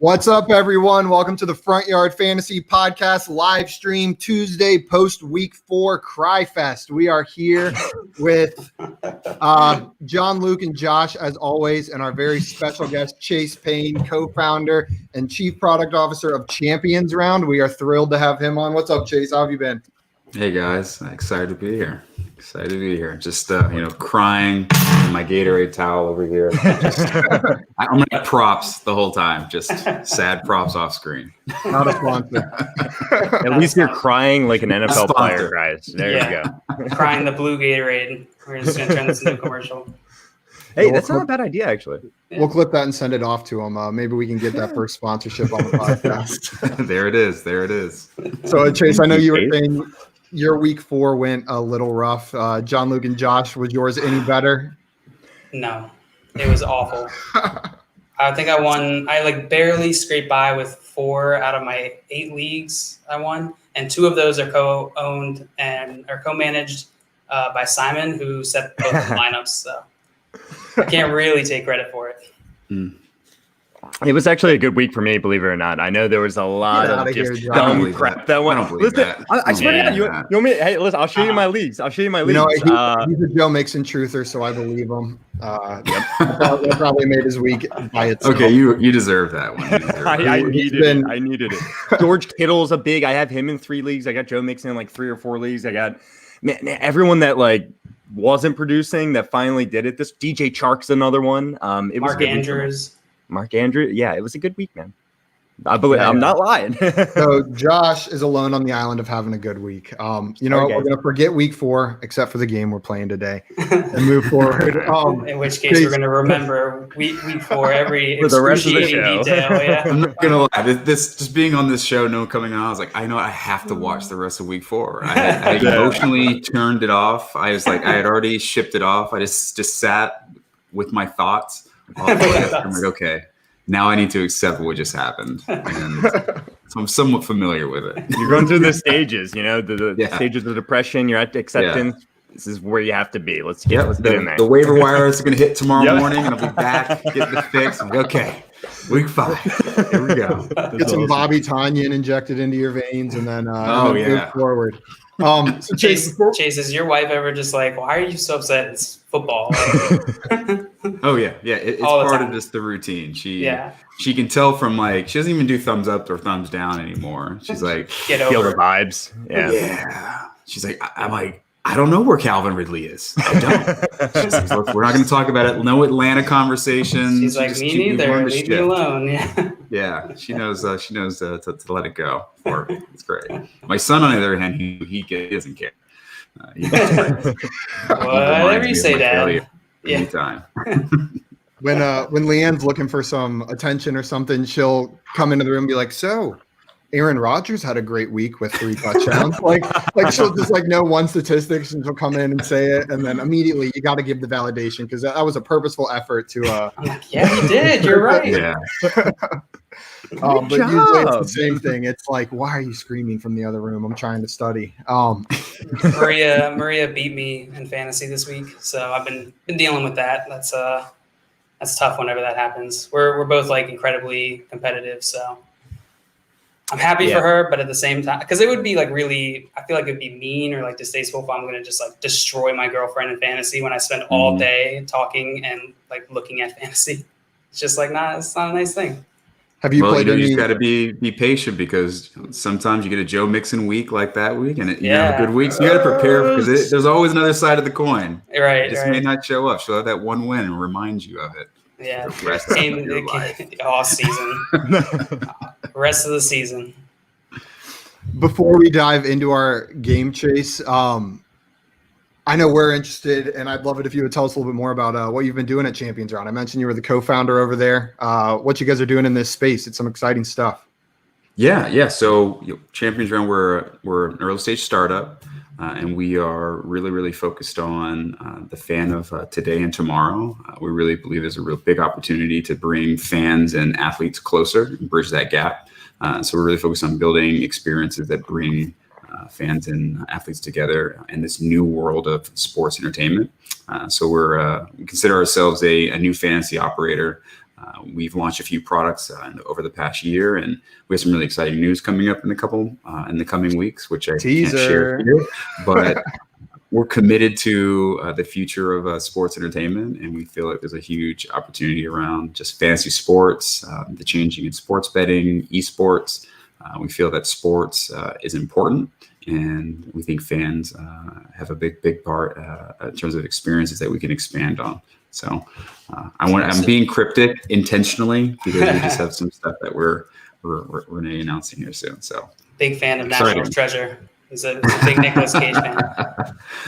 What's up, everyone? Welcome to the Front Yard Fantasy Podcast live stream Tuesday post Week 4 Cry Fest. We are here with John, Luke, and Josh, as always, and our very special guest, Chase Payne, co-founder and chief product officer of Champions Round. We are thrilled to have him on. What's up, Chase? How have you been? Hey, guys. Excited to be here. Just, crying in my Gatorade towel over here. I'm going to have props the whole time. Just sad props off screen. Not a sponsor. At least you're crying like an NFL player, guys. There you go. Crying the blue Gatorade. We're just going to turn this into a commercial. Hey, that's not a bad idea, actually. We'll clip that and send it off to him. Maybe we can get that first sponsorship on the podcast. There it is. So, Chase, I know you were saying your Week 4 went a little rough. John, Luke, and Josh, was yours any better? No, it was awful. I think I won. I barely scraped by with 4 out of my 8 leagues I won. And 2 of those are co-owned and are co-managed by Simon, who set both the lineups. So I can't really take credit for it. It was actually a good week for me, believe it or not. I know there was a lot of just dumb crap that went on. Listen, I swear to God, you want me? Hey, listen, I'll show you my leagues. You know, he's a Joe Mixon truther, so I believe him. That probably made his week by itself. Okay, you deserve that one. I needed it. George Kittle's a big. I have him in 3 leagues. I got Joe Mixon in 3 or 4 leagues. I got everyone that wasn't producing that finally did it. This DJ Chark's another one. It was Mark Andrews. Yeah, it was a good week, man. I believe I'm not lying. So Josh is alone on the island of having a good week. We're going to forget Week 4, except for the game we're playing today, and move forward. In which case, we're going to remember week 4 every for the rest of the show. Detail, yeah. I'm not going to lie. This just being on this show, no coming on, I was like, I know I have to watch the rest of Week 4. I emotionally turned it off. I was like, I had already shipped it off. I just sat with my thoughts. I'm like, okay, now I need to accept what just happened. And so I'm somewhat familiar with it. You're going through the stages, the stages of depression. You're at acceptance. Yeah. This is where you have to be. Let's get in there. The waiver wire is going to hit tomorrow morning, and I'll be back, getting the fix. I'm like, okay, Week 5. Here we go. Get some Bobby Tonyan injected into your veins, and then move forward. So Chase, is your wife ever just like, why are you so upset? It's football. Oh yeah. It's part of just the routine. She can tell from she doesn't even do thumbs up or thumbs down anymore. She's like, feel the vibes. Yeah. She's like, I'm like, I don't know where Calvin Ridley is. I don't. She's like, look, we're not going to talk about it. No Atlanta conversations. She's like, me neither. Leave me alone. Yeah. She knows to let it go. It's great. My son, on the other hand, he doesn't care. Whatever you say, Dad. Anytime. When Leanne's looking for some attention or something, she'll come into the room and be like, so Aaron Rodgers had a great week with 3 touchdowns. She'll just know one statistic and she'll come in and say it, and then immediately you got to give the validation because that was a purposeful effort to. I'm like, yeah, you did. You're right. Yeah. But usually it's the same thing. It's like, why are you screaming from the other room? I'm trying to study. Maria beat me in fantasy this week, so I've been dealing with that. That's tough whenever that happens. We're both incredibly competitive, so I'm happy for her, but at the same time, because it would be really, I feel like it'd be mean or distasteful if I'm going to just destroy my girlfriend in fantasy when I spend all day talking and looking at fantasy. It's just nah, it's not a nice thing. Have you played? You just got to be patient because sometimes you get a Joe Mixon week like that week, and you have a good week. So you got to prepare because there's always another side of the coin. Right. It just may not show up. She'll have that one win and remind you of it. Yeah. The rest of your life. All season. Rest of the season. Before we dive into our game, Chase, I know we're interested, and I'd love it if you would tell us a little bit more about what you've been doing at Champions Round. I mentioned you were the co-founder over there. What you guys are doing in this space? It's some exciting stuff. Yeah. So Champions Round, we're an early stage startup, and we are really, really focused on the fan of today and tomorrow. We really believe there's a real big opportunity to bring fans and athletes closer and bridge that gap. So we're really focused on building experiences that bring fans and athletes together in this new world of sports entertainment. So we consider ourselves a new fantasy operator. We've launched a few products over the past year, and we have some really exciting news coming up in the coming weeks, which I can't share here. But we're committed to the future of sports entertainment, and we feel like there's a huge opportunity around just fantasy sports, the changing in sports betting, esports. We feel that sports is important, and we think fans have a big part in terms of experiences that we can expand on. So I'm being cryptic intentionally because we just have some stuff that we're going to be announcing here soon. So big fan of National Treasure. He's a big Nicolas Cage fan.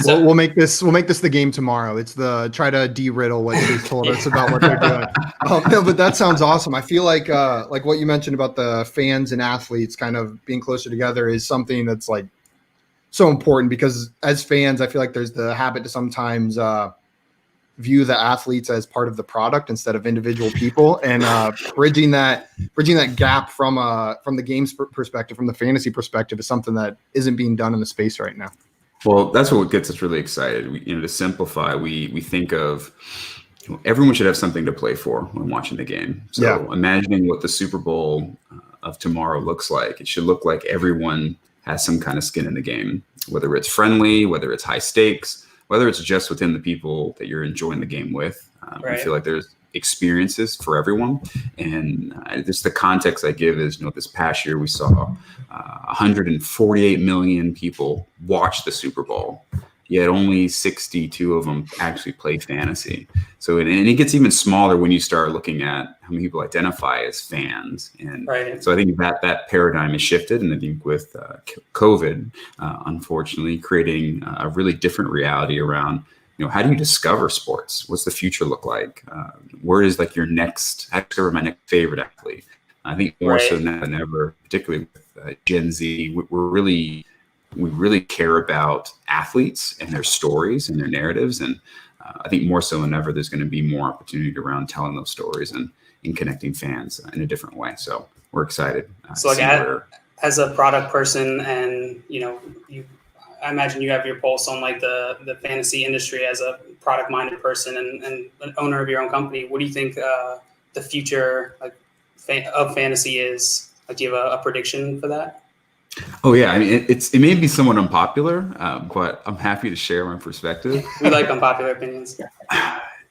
So we'll make this the game tomorrow. It's the try to de-riddle what they told us about what they're doing. No, but that sounds awesome. I feel like what you mentioned about the fans and athletes kind of being closer together is something that's like so important, because as fans, I feel like there's the habit to sometimes view the athletes as part of the product instead of individual people, and bridging that gap from the game's perspective, from the fantasy perspective, is something that isn't being done in the space right now. Well, that's what gets us really excited. To simplify, we think of everyone should have something to play for when watching the game. So imagining what the Super Bowl of tomorrow looks like, it should look like everyone has some kind of skin in the game, whether it's friendly, whether it's high stakes, whether it's just within the people that you're enjoying the game with. I feel like there's experiences for everyone. And just the context I give is, this past year we saw 148 million people watch the Super Bowl, yet only 62 of them actually play fantasy. So, and it gets even smaller when you start looking at how many people identify as fans. And so I think that paradigm has shifted. And I think with COVID, unfortunately, creating a really different reality around, how do you discover sports? What's the future look like? Where is like your next, I discover my next favorite athlete? I think more so now than ever, particularly with Gen Z, we really care about athletes and their stories and their narratives. And I think more so than ever, there's going to be more opportunity around telling those stories and connecting fans in a different way. So we're excited. So as a product person, and, I imagine you have your pulse on like the fantasy industry as a product minded person and an owner of your own company. What do you think the future of fantasy is? Like, do you have a prediction for that? Oh yeah, I mean it may be somewhat unpopular, but I'm happy to share my perspective. We like unpopular opinions.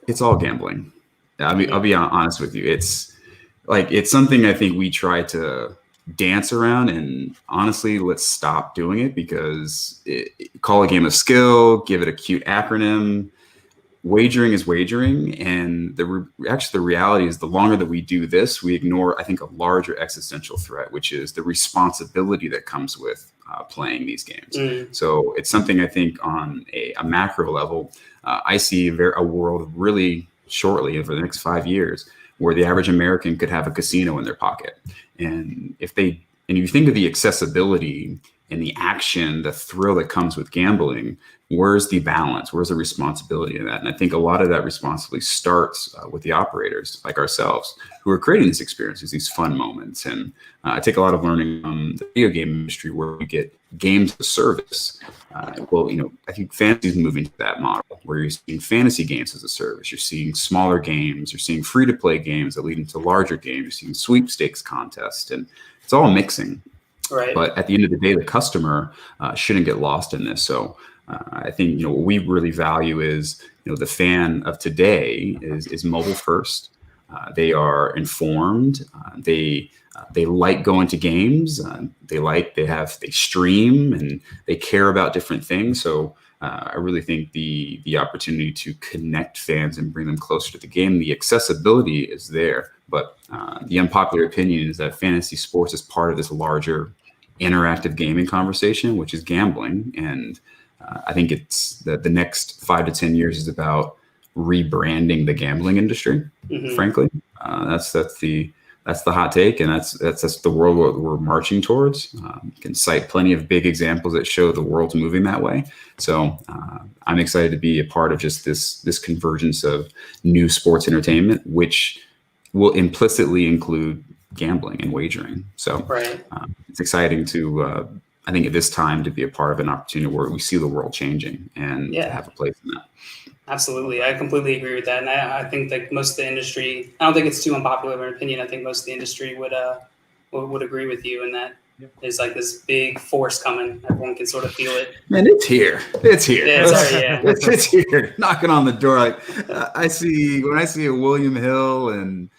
It's all gambling. I mean, I'll be honest with you. It's something I think we try to dance around, and honestly, let's stop doing it, because call a game of skill, give it a cute acronym. Wagering is wagering, and the reality is the longer that we do this, we ignore, I think, a larger existential threat, which is the responsibility that comes with playing these games. So it's something I think on a macro level, I see a world really shortly over the next 5 years where the average American could have a casino in their pocket. And if you think of the accessibility and the action, the thrill that comes with gambling, where's the balance? Where's the responsibility in that? And I think a lot of that responsibility starts with the operators like ourselves, who are creating these experiences, these fun moments. And I take a lot of learning from the video game industry, where we get games as a service. I think fantasy is moving to that model, where you're seeing fantasy games as a service. You're seeing smaller games. You're seeing free-to-play games that lead into larger games. You're seeing sweepstakes contests, and it's all mixing. Right. But at the end of the day, the customer shouldn't get lost in this. So I think what we really value is the fan of today is mobile first. They are informed. They like going to games. They stream, and they care about different things. So I really think the opportunity to connect fans and bring them closer to the game, the accessibility is there. But the unpopular opinion is that fantasy sports is part of this larger interactive gaming conversation, which is gambling. And I think it's the next 5 to 10 years is about rebranding the gambling industry. Frankly, that's the hot take, and that's the world we're marching towards. You can cite plenty of big examples that show the world's moving that way. So I'm excited to be a part of just this convergence of new sports entertainment, which will implicitly include gambling and wagering. So it's exciting to, I think at this time, to be a part of an opportunity where we see the world changing and to have a place in that. Absolutely. I completely agree with that. And I think that most of the industry, I don't think it's too unpopular of an opinion. I think most of the industry would agree with you in that there's like this big force coming. Everyone can sort of feel it. Man, it's here. It's here. Yeah, it's here. Knocking on the door. Like when I see a William Hill and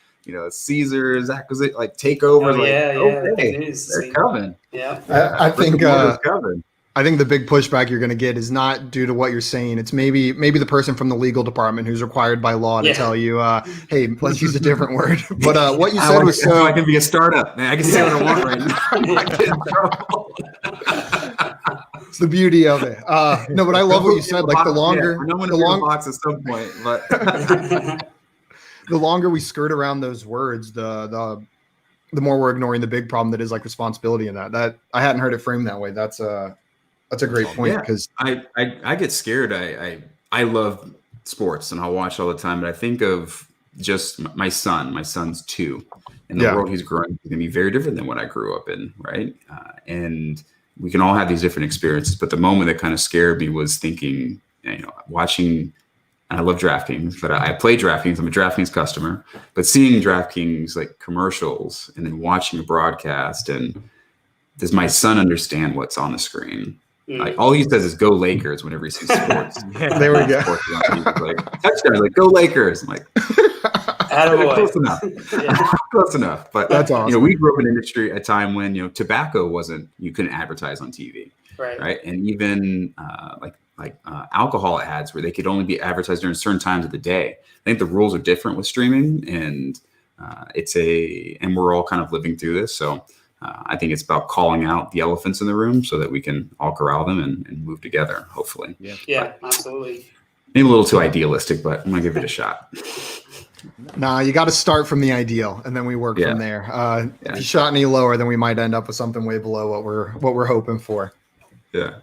Caesars acquisition, like takeovers. Big news. They're coming. Yeah. I think coming. I think the big pushback you're going to get is not due to what you're saying. It's maybe the person from the legal department who's required by law to tell you, hey, let's use a different word. But what you said was so. I can be a startup, man. I can say what I want right now. I'm not getting in trouble. It's the beauty of it. No, but I love what you said. Like the longer, box at some point, but the longer we skirt around those words, the more we're ignoring the big problem that is like responsibility in that. That I hadn't heard it framed that way. That's a great point because I get scared. I love sports and I'll watch all the time, but I think of just my son. My son's 2, and the world he's growing is going to be very different than what I grew up in, right? And we can all have these different experiences, but the moment that kind of scared me was thinking, watching. And I love DraftKings, but I play DraftKings. I'm a DraftKings customer, but seeing DraftKings like commercials and then watching a broadcast, and does my son understand what's on the screen? Like all he says is "Go Lakers" whenever he sees sports. There we go. Like touchdown, like "Go Lakers." I'm like, close enough. Close enough. But that's awesome. We grew up in an industry at a time when tobacco wasn't. You couldn't advertise on TV, right? And even like alcohol ads where they could only be advertised during certain times of the day. I think the rules are different with streaming, and and we're all kind of living through this. So I think it's about calling out the elephants in the room so that we can all corral them and move together, hopefully. Yeah, absolutely. Maybe a little too idealistic, but I'm going to give it a shot. Nah, you got to start from the ideal, and then we work from there. If you shot any lower, then we might end up with something way below what we're hoping for. Yeah.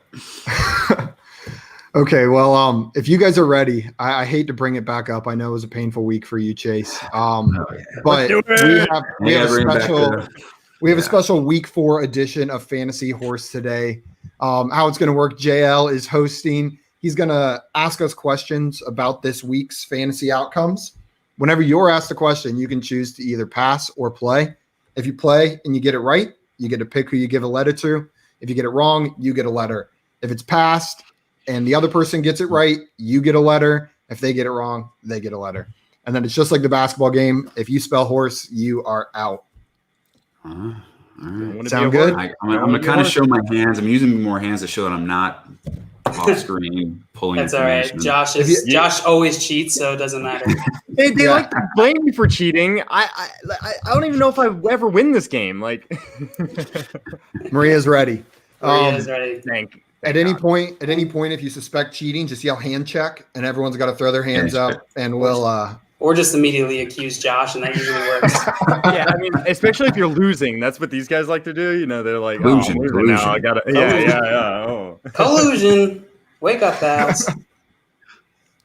Okay, well, if you guys are ready, I hate to bring it back up. I know it was a painful week for you, Chase. But we have a special week 4 edition of Fantasy Horse today. How it's going to work, JL is hosting. He's going to ask us questions about this week's fantasy outcomes. Whenever you're asked a question, you can choose to either pass or play. If you play and you get it right, you get to pick who you give a letter to. If you get it wrong, you get a letter. If it's passed and the other person gets it right, you get a letter. If they get it wrong, they get a letter. And then it's just like the basketball game. If you spell horse, you are out. All right. Sound good? I'm going to kind of show my hands. I'm using more hands to show that I'm not off screen pulling. That's all right. Josh always cheats, so it doesn't matter. They like to blame me for cheating. I don't even know if I ever win this game. Like Maria's ready. Maria's ready. At any point, if you suspect cheating, just yell hand check, and everyone's got to throw their hands up, and we'll. Or just immediately accuse Josh, and that usually works. Yeah, I mean, especially if you're losing, that's what these guys like to do. They're like, collusion. Now. I gotta, yeah. Oh. Collusion. Wake up, pals.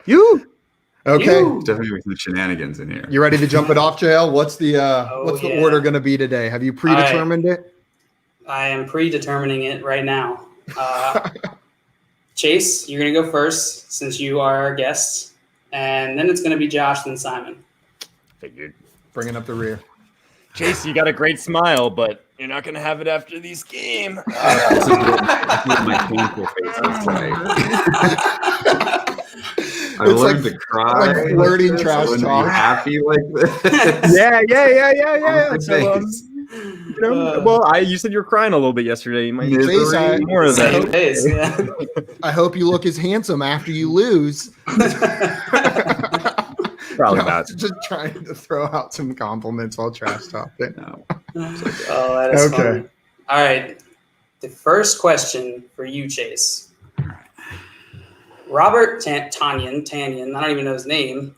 You. Okay. Definitely with some shenanigans in here. You ready to jump it off, JL? What's the order going to be today? Have you predetermined it? I am predetermining it right now. Chase, you're going to go first since you are our guest. And then it's going to be Josh, then Simon. Figured. Bringing up the rear. Chase, you got a great smile, but you're not going to have it after this game. My painful face looks like. I learned to cry. Like flirting trash talk. Happy like this. Yeah. So, you said you were crying a little bit yesterday. You might Chase, more of that. I hope you look as handsome after you lose. Probably not. Just trying to throw out some compliments while trash talking. No. That is fun. All right. The first question for you, Chase. Robert Tanyan, I don't even know his name.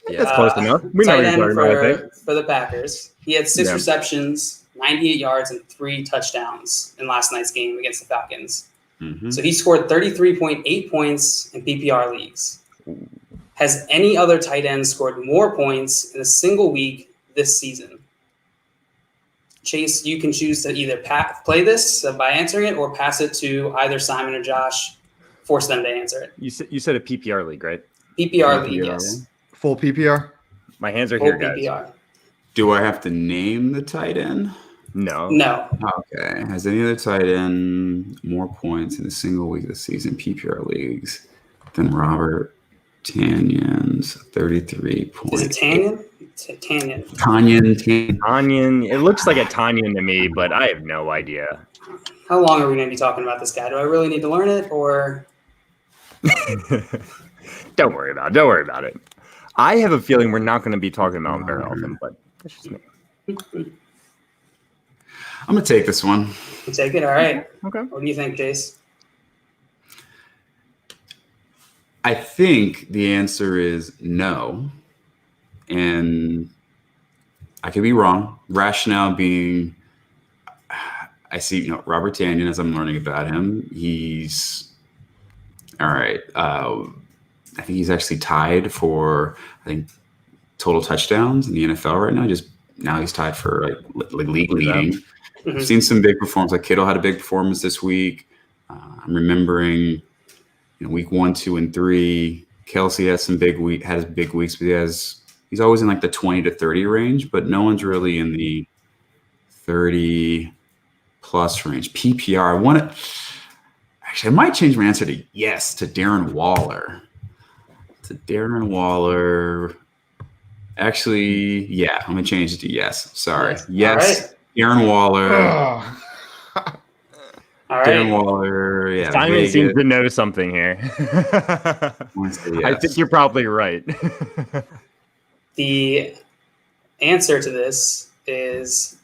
Yeah, that's close enough. We know tight you're end talking about, I think. for the Packers. He had 6 receptions, 98 yards, and 3 touchdowns in last night's game against the Falcons. Mm-hmm. So he scored 33.8 points in PPR leagues. Has any other tight end scored more points in a single week this season? Chase, you can choose to either play this by answering it or pass it to either Simon or Josh. Force them to answer it. You said a PPR league, right? PPR league, yes. Full PPR? My hands are Full here, guys. PPR. Do I have to name the tight end? No. Okay. Has any other tight end more points in a single week of the season PPR leagues than Robert Tanyan's 33 points? Is it Tanyan? Tanyan. Tanyan. It looks like a Tanyan to me, but I have no idea. How long are we going to be talking about this guy? Do I really need to learn it, or? Don't worry about it. I have a feeling we're not going to be talking about him very often, but that's just me. I'm going to take this one. You take it? All right. Okay. What do you think, Jace? I think the answer is no. And I could be wrong. Rationale being, I see, Robert Tanyan, as I'm learning about him, he's all right. I think he's actually tied for, total touchdowns in the NFL right now. Just now he's tied for league leading. Mm-hmm. I've seen some big performances. Like Kittle had a big performance this week. I'm remembering, week 1, 2, and 3. Kelsey has some big weeks, but he's always in the 20 to 30 range, but no one's really in the 30 plus range. PPR. I might change my answer to yes to Darren Waller. Actually, yeah, I'm gonna change it to yes. Sorry, yes, right. Darren Waller. All right. Darren Waller. Yeah, Simon seems to know something here. Yes. I think you're probably right. The answer to this is,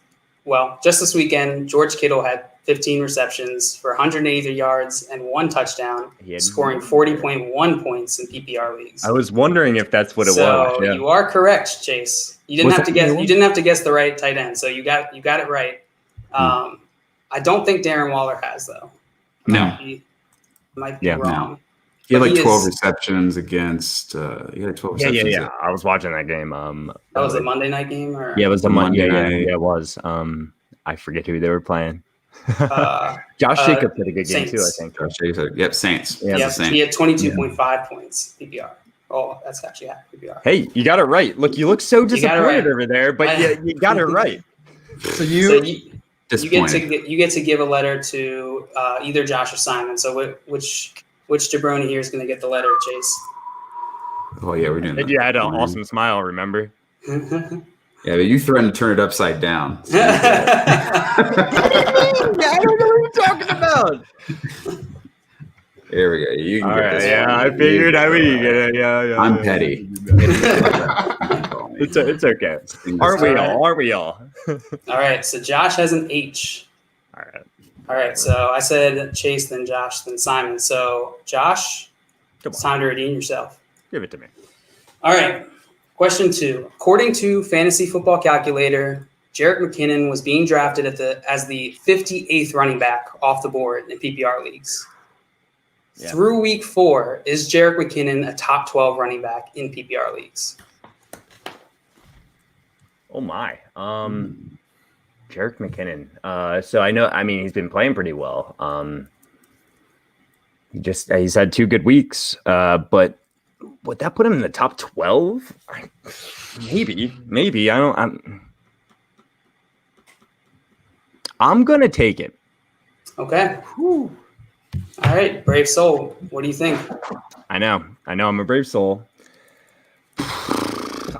just this weekend, George Kittle had 15 receptions for 183 yards and 1 touchdown, scoring 40.1 points in PPR leagues. I was wondering if that's what it was. So yeah. you are correct, Chase. You didn't have to guess. You didn't have to guess the right tight end, so you got it right. I don't think Darren Waller has though. No, might be wrong. No. He had 12 receptions against. He had 12 receptions. Yeah. I was watching that game. That was a Monday night game, or yeah, it was the Monday night. Yeah, it was. I forget who they were playing. Josh Jacobs had a good game Saints. too, I think. Josh Jacobs. Yep, Saints. Yeah, he had 22.5 points PPR. Oh, that's actually PPR. Hey, you got it right. Look, you look so disappointed over there, but you got it right. So you get to give a letter to either Josh or Simon. So which jabroni here is going to get the letter, Chase? Oh yeah, we're doing that. You had an awesome smile, remember? Yeah, but you threatened to turn it upside down. So I don't know what you're talking about. There we go. You can get this. Yeah, I figured I would get it. Yeah. I'm petty. It's okay. Aren't we all? All right. So Josh has an H. All right. So I said Chase, then Josh, then Simon. So Josh, it's time to redeem yourself. Give it to me. All right. Question 2. According to Fantasy Football Calculator, Jerick McKinnon was being drafted as the 58th running back off the board in PPR leagues. Yeah. Through week 4, is Jerick McKinnon a top 12 running back in PPR leagues? Oh my. Jerick McKinnon. So I know, he's been playing pretty well. He's had 2 good weeks, but would that put him in the top 12? Maybe. I'm going to take it. Okay. Whew. All right, brave soul. What do you think? I know. I'm a brave soul.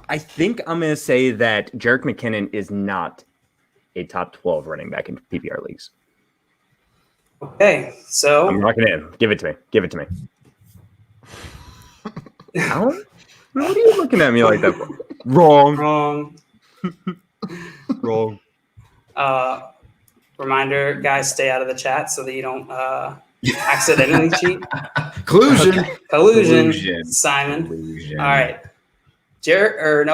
I think I'm going to say that Jerick McKinnon is not a top 12 running back in PPR leagues. Okay, so I'm locking it in. Give it to me. What are you looking at me like that for? Wrong. Reminder, guys, stay out of the chat so that you don't accidentally cheat. Collusion. Simon. Collusion. All right. Jerick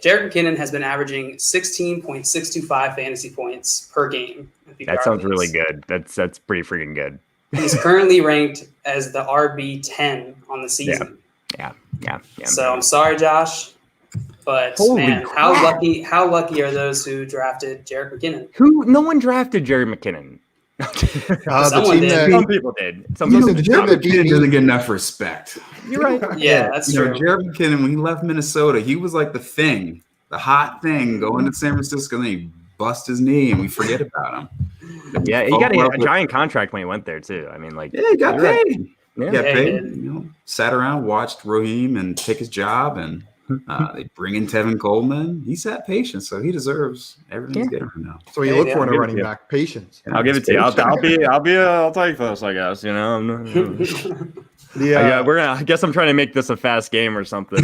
McKinnon has been averaging 16.625 fantasy points per game. That sounds really good. That's pretty freaking good. He's currently ranked as the RB10 on the season. Yeah. So I'm sorry, Josh, but how lucky are those who drafted Jerick McKinnon? No one drafted Jerick McKinnon. The Someone team did. that, Some people did. Some You know, people the team that beat McKinnon me- doesn't get enough respect. You're right. Yeah, that's You know, true. Jared McKinnon, when he left Minnesota, he was like the thing, the hot thing going to San Francisco, and then he bust his knee, and we forget about him. Yeah, he got a giant contract when he went there too. I mean, like, Yeah, he got you're right. paid. Yeah. He got Yeah, he paid. did. You know, sat around, watched Raheem and take his job, and they bring in Tevin Coleman. He sat patient, so he deserves everything he's getting right now. So you Yeah, look yeah. for in I'll a give it running to you. back, patience. I'll give it to you. I'll take this, I guess. You know, I guess I'm trying to make this a fast game or something.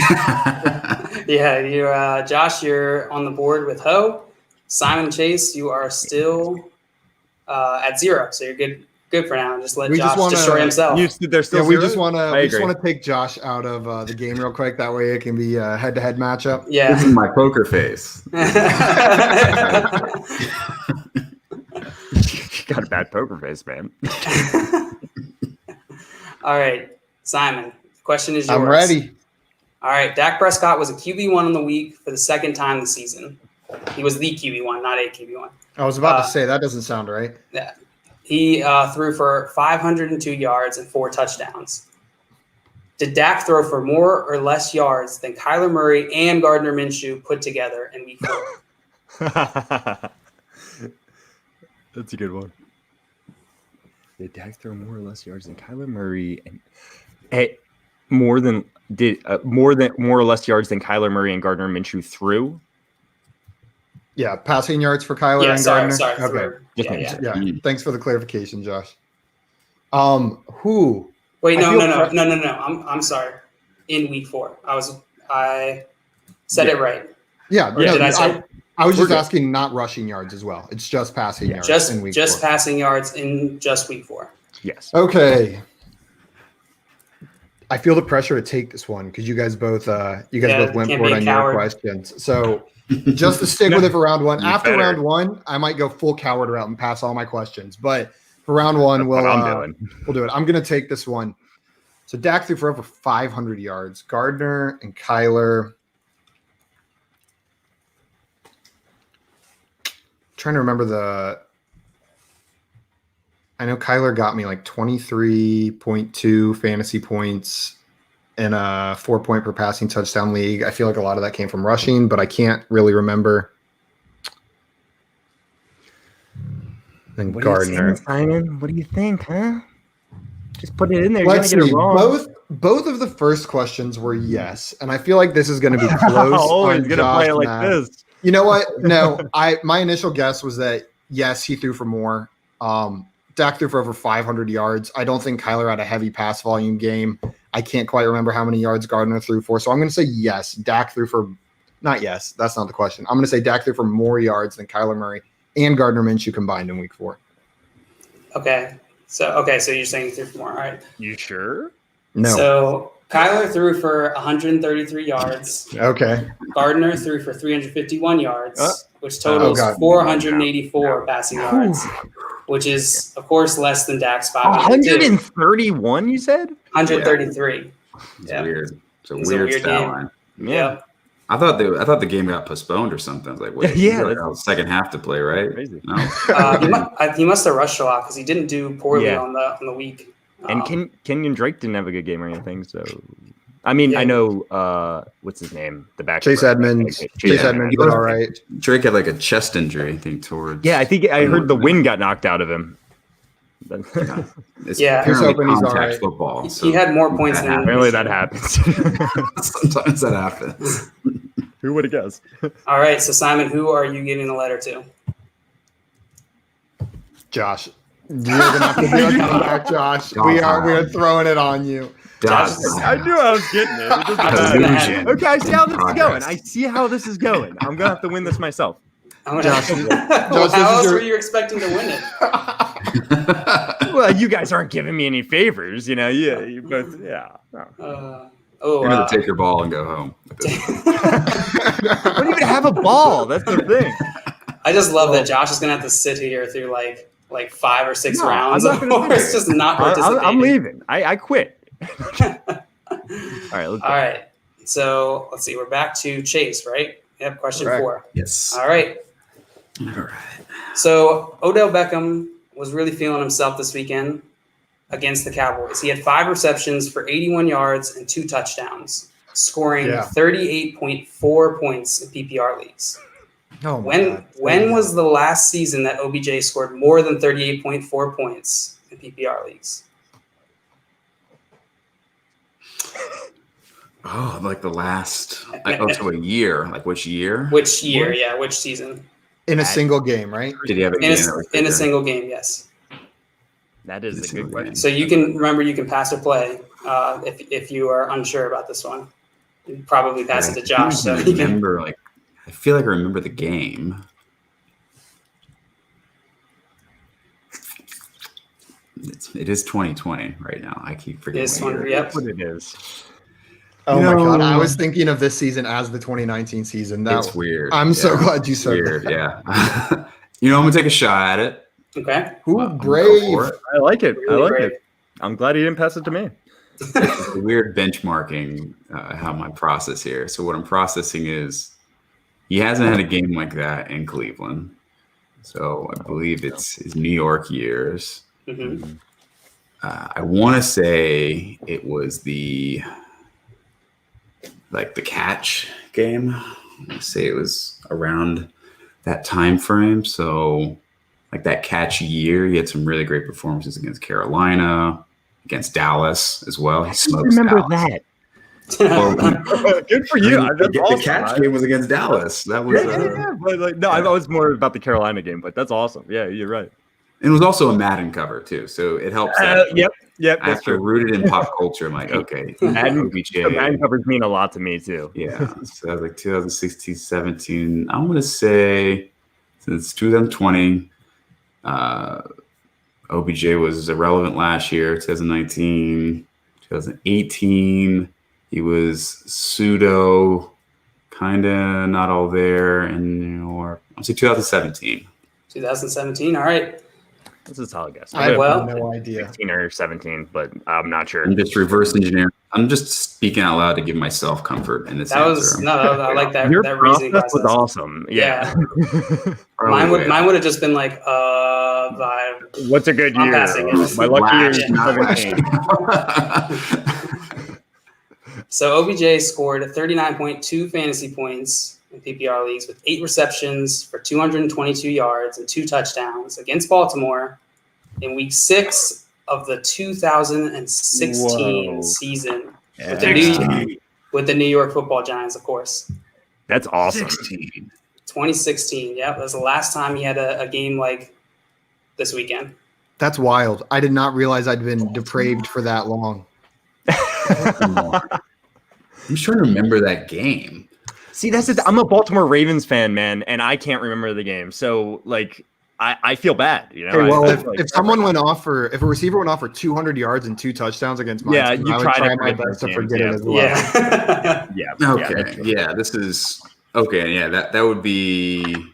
Yeah, you, Josh, you're on the board with Ho. Simon Chase, you are still at 0, so you're good for now. Just let We just Josh wanna- destroy himself. They're still Yeah, we zeros? just want I to agree. take Josh out of the game real quick. That way it can be a head-to-head matchup. This Yeah. is my poker face. Got a bad poker face, man. All right, Simon, the question is yours. I'm ready. All right, Dak Prescott was a QB1 in the week for the second time this season. He was the QB1, not a QB1. I was about to say that doesn't sound right. Yeah. He threw for 502 yards and 4 touchdowns. Did Dak throw for more or less yards than Kyler Murray and Gardner Minshew put together in week 4? That's a good one. Did Dak throw more or less yards than Kyler Murray and more or less yards than Kyler Murray and Gardner Minshew threw? Yeah, passing yards for Kyler Yeah, and sorry. Gardner. threw. Just Yeah, making yeah. sure. Yeah, thanks for the clarification, Josh. Who? Wait, I no. feel I'm sorry. In week 4, I said it right. Yeah, Or no, did I say I was We're just good. asking not rushing yards as well. It's just passing yards in week just 4. passing yards in just week 4? Yes. Okay. I feel the pressure to take this one because you guys both went can't for be it a on your coward. questions. So just to stick with it for round 1. You After better. round 1, I might go full coward route and pass all my questions. But for round 1, That's we'll what I'm doing. we'll do it. I'm gonna take this one. So Dak threw for over 500 yards. Gardner and Kyler. Trying to remember I know Kyler got me like 23.2 fantasy points in a 4-point per passing touchdown league. I feel like a lot of that came from rushing, but I can't really remember. Then What Gardner. Are you saying, Simon? What do you think, huh? Just put it in there. Let's You're gonna see. get it wrong. Both of the first questions were yes, and I feel like this is going to be close. Oh, on he's gonna Josh play it like Matt. this. You know what? No, my initial guess was that yes, he threw for more. Dak threw for over 500 yards. I don't think Kyler had a heavy pass volume game. I can't quite remember how many yards Gardner threw for, so I'm going to say yes. Dak threw for not yes. That's not the question. I'm going to say Dak threw for more yards than Kyler Murray and Gardner Minshew combined in week 4. Okay. So you're saying he threw for more. All right. You sure? No. So Kyler threw for 133 yards. Okay. Gardner threw for 351 yards, which Oh, totals God. 484 passing yards, which is, of course, less than Dak's 502. 131, you said? 133. It's Yeah. weird. It's a It's a weird weird stat game. line. Yeah. I thought the game got postponed or something. I was like, wait, Yeah, like, second half to play, right? Crazy. No. He must have rushed a lot because he didn't do poorly Yeah. on the week. And Kenyon Drake didn't have a good game or anything, so I mean, Yeah. I know what's his name? The back Chase Edmonds. Chase Edmonds did all right. Drake had like a chest injury, I think, towards. Yeah, I think I heard the wind got knocked out of him. It's Yeah. Here's apparently hoping he's all contact right. football. He had more points than Apparently that happens. Sometimes that happens. Who would have guessed? All right. So, Simon, who are you giving the letter to? Josh. You're gonna have to do a comeback, Josh. We are throwing it on you. Josh, I knew I was getting it. It doesn't matter. Collusion. Okay, I see how this is Progress. going. I see how this is going. I'm gonna have to win this myself. I'm gonna, Josh, well, this how is else your- were you expecting to win it? Well, you guys aren't giving me any favors, you know. Yeah, you both. Yeah. No. You're gonna take your ball and go home. I don't even have a ball. That's the thing. I just love that Josh is gonna have to sit here through like 5 or 6 No, rounds, I'm not gonna or it's just not participating. I'm leaving. I quit. All right. Let's go. All right. So let's see. We're back to Chase, right? Yep. Question Correct. 4. Yes. All right. All right. So Odell Beckham was really feeling himself this weekend against the Cowboys. He had 5 receptions for 81 yards and 2 touchdowns, scoring 38.4 points in PPR leagues. Oh when was the last season that OBJ scored more than 38.4 points in PPR leagues? Oh, like the last, so a year. Like which year? Which year? Yeah, which season? In a single game, right? Did he have a game in a single game? Yes. That is a good question. So you can pass or play if you are unsure about this one. You probably pass it to Josh. So I feel like I remember the game. It is 2020 right now. I keep forgetting. It is 20. Yep. What it is. Oh my God. I was thinking of this season as the 2019 season. That's weird. I'm so glad you said that. Yeah. I'm going to take a shot at it. Okay. Ooh, brave. I like it. Really I like brave. it. I'm glad he didn't pass it to me. It's a weird benchmarking how my process here. So what I'm processing is he hasn't had a game like that in Cleveland. So I believe it's his New York years. Mm-hmm. I want to say it was the catch game. I want to say it was around that time frame. So like that catch year, he had some really great performances against Carolina, against Dallas as well. He smokes remember Dallas. that. Well, good for you. That's awesome. The catch game was against Dallas. That was But I was more about the Carolina game, but that's awesome. Yeah, you're right. And it was also a Madden cover too, so it helps. Yep. After rooted in pop culture, I'm like, okay, Madden OBJ. covers mean a lot to me too. Yeah, so I was like 2016, 17. I'm gonna say since 2020, OBJ was irrelevant last year. 2019, 2018, he was pseudo, kind of not all there, and I'll say 2017. 2017. All right. This is a solid guess. I have no idea. 16 or 17, but I'm not sure. I'm just reverse engineering. I'm just speaking out loud to give myself comfort in this answer. I like that. Your that reasoning process was awesome. Yeah. Mine would have just been like, what's a good year? My lucky year is 17. So OBJ scored 39.2 fantasy points in PPR leagues with 8 receptions for 222 yards and 2 touchdowns against Baltimore in week 6 of the 2016 season with the New York Football Giants, of course. That's awesome. 2016. Yeah, that was the last time he had a game like this weekend. That's wild. I did not realize I'd been depraved for that long. I'm just trying to remember that game. See, that's it. I'm a Baltimore Ravens fan, man, and I can't remember the game. So, like, I feel bad. You know, hey, well, if someone went off for, if a receiver went off for 200 yards and 2 touchdowns against my team, I would try my best to forget it as well. Yeah. Okay. Yeah. This is okay. Yeah. That would be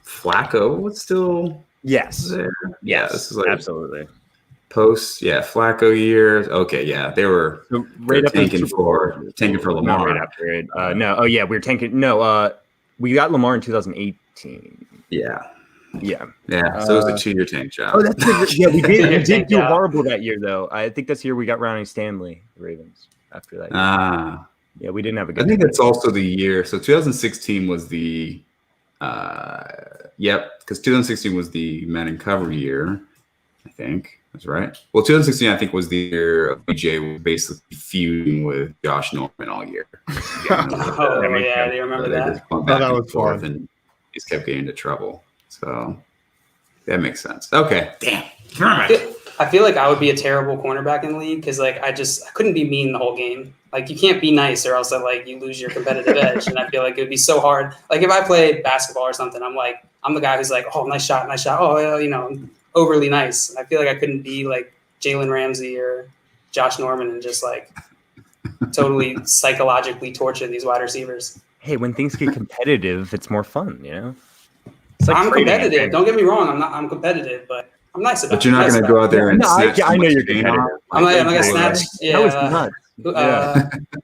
Flacco would still. Yes. There. Yes. Yeah, this is like absolutely. Post, Flacco years. Okay, yeah, they were right up tanking for Lamar. Right after it. We were tanking. No, we got Lamar in 2018. Yeah. So it was a 2-year tank job. Oh, that's good. Yeah, we did do horrible that year, though. I think this year we got Ronnie Stanley, the Ravens. After that, yeah, we didn't have a good. I think that's also the year. So 2016 was the, because 2016 was the man in cover year. I think. That's right. Well, 2016, I think, was the year BJ was basically feuding with Josh Norman all year. Do you remember that? That was fun. And he just kept getting into trouble. So that makes sense. Okay. Damn. I feel like I would be a terrible cornerback in the league because, like, I couldn't be mean the whole game. Like, you can't be nice or else, you lose your competitive edge. And I feel like it would be so hard. Like, if I play basketball or something, I'm the guy who's like, oh, nice shot. Oh, overly nice. I feel like I couldn't be like Jalen Ramsey or Josh Norman and just totally psychologically torture these wide receivers. Hey, when things get competitive, it's more fun, you know? I'm competitive. Don't get me wrong. I'm competitive, but I'm nice about it. But you're not going to go out there and snatch. I know you're competitive. I'm not going to snatch. That was nuts.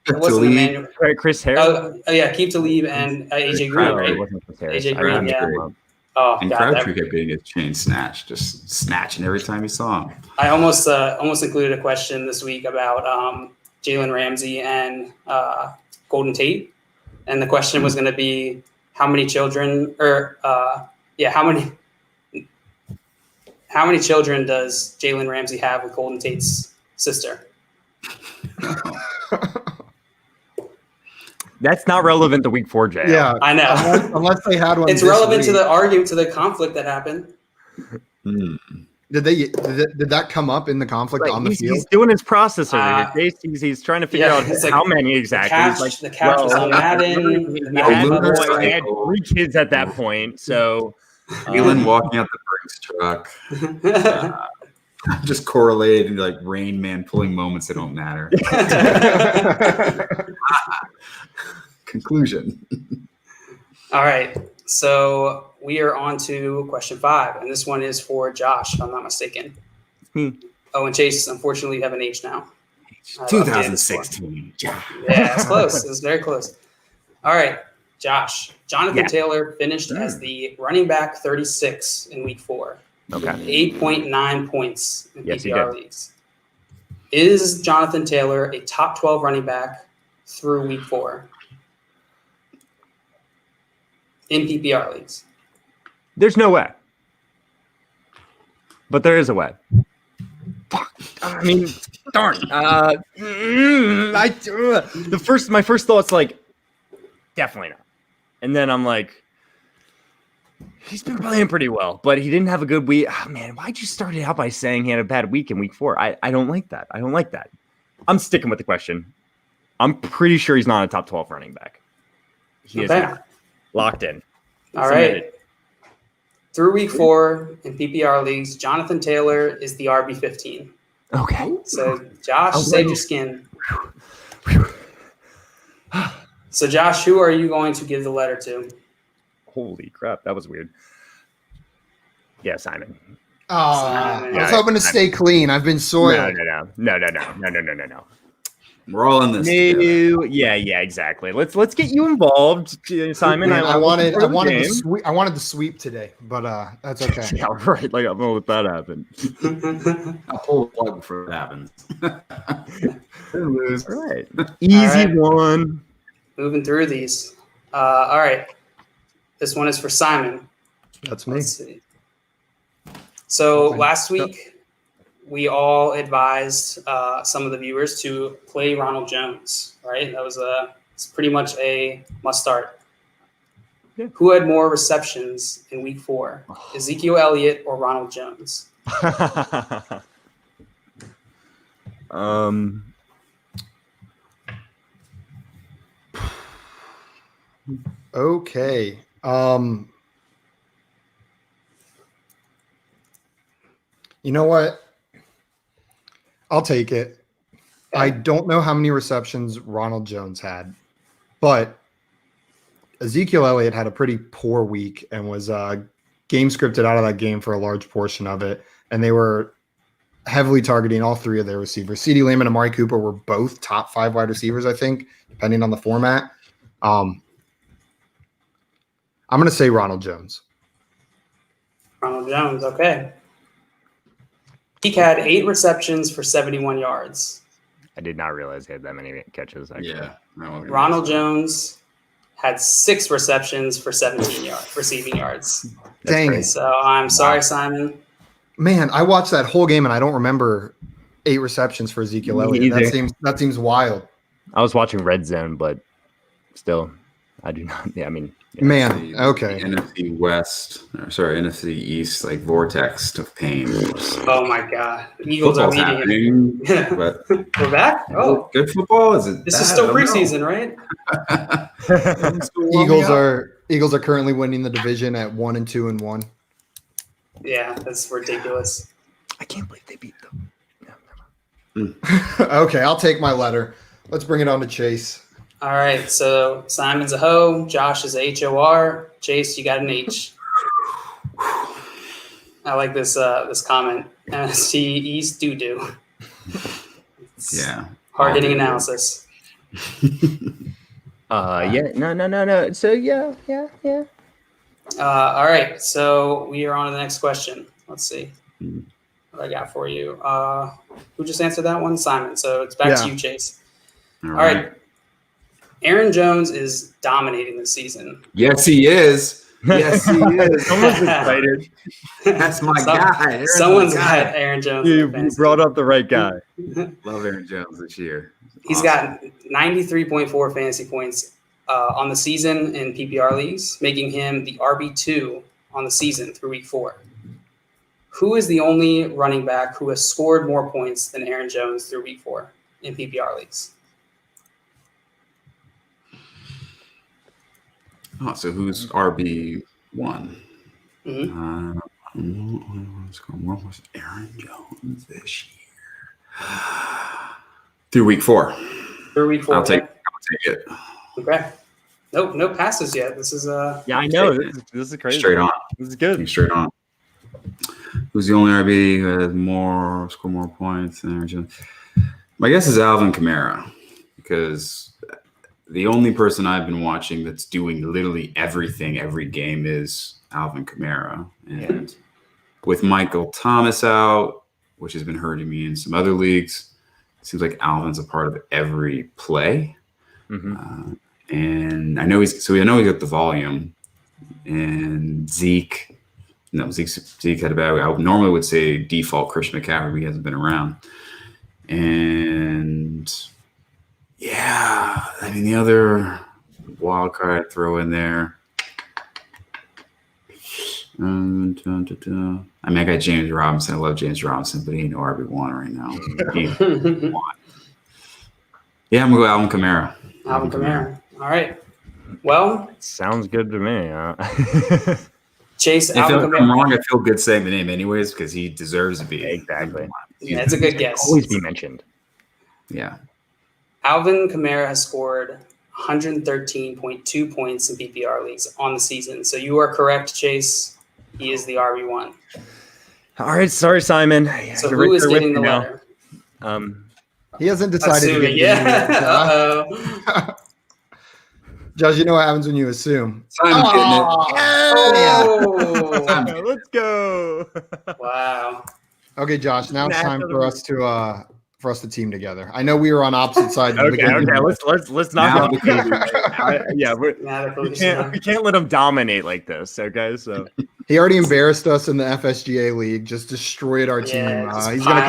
What's the name? Chris Harris? Keep Talib and AJ Green, right? It wasn't Chris Harris. AJ Green, yeah. Oh, And God, Crabtree kept getting his chain snatched, just snatching every time he saw him. I almost included a question this week about Jalen Ramsey and Golden Tate, and the question was going to be how many children how many children does Jalen Ramsey have with Golden Tate's sister? That's not relevant to week 4, Jay. Yeah, I know. unless they had one. It's relevant to the argument, to the conflict that happened. Did that come up in the conflict on the field? He's doing his process over here. He's trying to figure out like, how many exactly. The catch was on Madden. He had 3 kids at that point, so Jalen walking out the Brinks truck, just correlated into like Rain Man pulling moments that don't matter. Conclusion. All right, so we are on to question 5, and this one is for Josh, if I'm not mistaken. Oh, and Chase, unfortunately, you have an H now. 2016. Yeah, it's close. It's very close. All right, Josh. Jonathan Taylor finished as the running back 36 in week 4. Okay. 8.9 points in PPR leagues. Is Jonathan Taylor a top 12 running back through week 4 in PPR leagues? There's no way. But there is a way. Fuck. I mean, darn. My first thought's like, definitely not. And then I'm like, he's been playing pretty well, but he didn't have a good week. Oh, man, why'd you start it out by saying he had a bad week in week 4? I don't like that. I don't like that. I'm sticking with the question. I'm pretty sure he's not a top 12 running back. He is not. Locked in. All right. Through week 4 in PPR leagues, Jonathan Taylor is the RB15. Okay. So, Josh, save your skin. So, Josh, who are you going to give the letter to? Holy crap, that was weird. Yeah, Simon. I was hoping to stay clean. I've been soiled. No. We're all in this. No, yeah, exactly. Let's get you involved, Simon. Man, I wanted the sweep today, but that's okay. Yeah, right. Like I'm gonna let that happen. I'll pull the plug before it happens. All right, easy one. Moving through these. All right, this one is for Simon. That's me. Let's see. So last week, we all advised some of the viewers to play Ronald Jones, right? That was it's pretty much a must start. Yeah. Who had more receptions in week 4? Ezekiel Elliott or Ronald Jones? Okay. You know what? I'll take it. I don't know how many receptions Ronald Jones had, but Ezekiel Elliott had a pretty poor week and was game scripted out of that game for a large portion of it. And they were heavily targeting all 3 of their receivers. CeeDee Lamb and Amari Cooper were both top 5 wide receivers, I think, depending on the format. I'm going to say Ronald Jones. Ronald Jones, okay. He had 8 receptions for 71 yards. I did not realize he had that many catches. Actually. Yeah. Ronald Jones had 6 receptions for 17 receiving yards. Dang it. So I'm sorry, Simon. Man, I watched that whole game and I don't remember 8 receptions for Ezekiel Elliott. That seems wild. I was watching Red Zone, but still, I do not. Yeah, I mean, man, okay. NFC East, like vortex of pain. Oh my God, Eagles are leading. But we're back. Oh, good football. Is it? This is still preseason, right? Eagles are currently winning the division at 1-2-1. Yeah, that's ridiculous. I can't believe they beat them. Okay, I'll take my letter. Let's bring it on to Chase. All right, so Simon's a ho, Josh is a HOR, Chase, you got an H. I like this comment. NFC East doo-doo. Yeah. Hard-hitting analysis. No. So yeah. All right, so we are on to the next question. Let's see what I got for you. Who just answered that one? Simon. So it's back to you, Chase. All right. Aaron Jones is dominating this season. Yes, he is. Yes, he is. Someone's excited. That's my guy. Someone's got Aaron Jones. You brought up the right guy. Love Aaron Jones this year. He's got 93.4 fantasy points on the season in PPR leagues, making him the RB2 on the season through week 4. Who is the only running back who has scored more points than Aaron Jones through week 4 in PPR leagues? Oh, so who's RB1? Mm-hmm. What was Aaron Jones this year? Through week 4. Through week 4. I'll take it. Okay. Nope, no passes yet. This is yeah, I know. This is crazy. Straight on. This is good. Straight on. Who's the only RB who has score more points than Aaron Jones? My guess is Alvin Kamara, because the only person I've been watching that's doing literally everything every game is Alvin Kamara. And with Michael Thomas out, which has been hurting me in some other leagues, it seems like Alvin's a part of every play. Mm-hmm. And I know he's got the volume. And Zeke had a bad week. I normally would say default Christian McCaffrey, but he hasn't been around. And yeah, I mean, the other wild card I'd throw in there. I mean, I got James Robinson. I love James Robinson, but he ain't no RB1 right now. Yeah, I'm going to go Alvin Kamara. Alvin Kamara. All right. Well, sounds good to me. Chase, if I'm wrong, I feel good saying the name anyways because he deserves to be. Exactly. Yeah, it's a good guess. Always be mentioned. Yeah. Alvin Kamara has scored 113.2 points in PPR leagues on the season. So you are correct, Chase. He is the RB1. All right. Sorry, Simon. So who is getting the letter? He hasn't decided to get Uh-oh. Josh, you know what happens when you assume. Simon's getting it. Let's go. Wow. Okay, Josh. Now it's time for us to team together. I know we were on opposite sides. Okay. Let's not. We can't let him dominate like this. Okay, so he already embarrassed us in the FSGA league. Just destroyed our team. He's gonna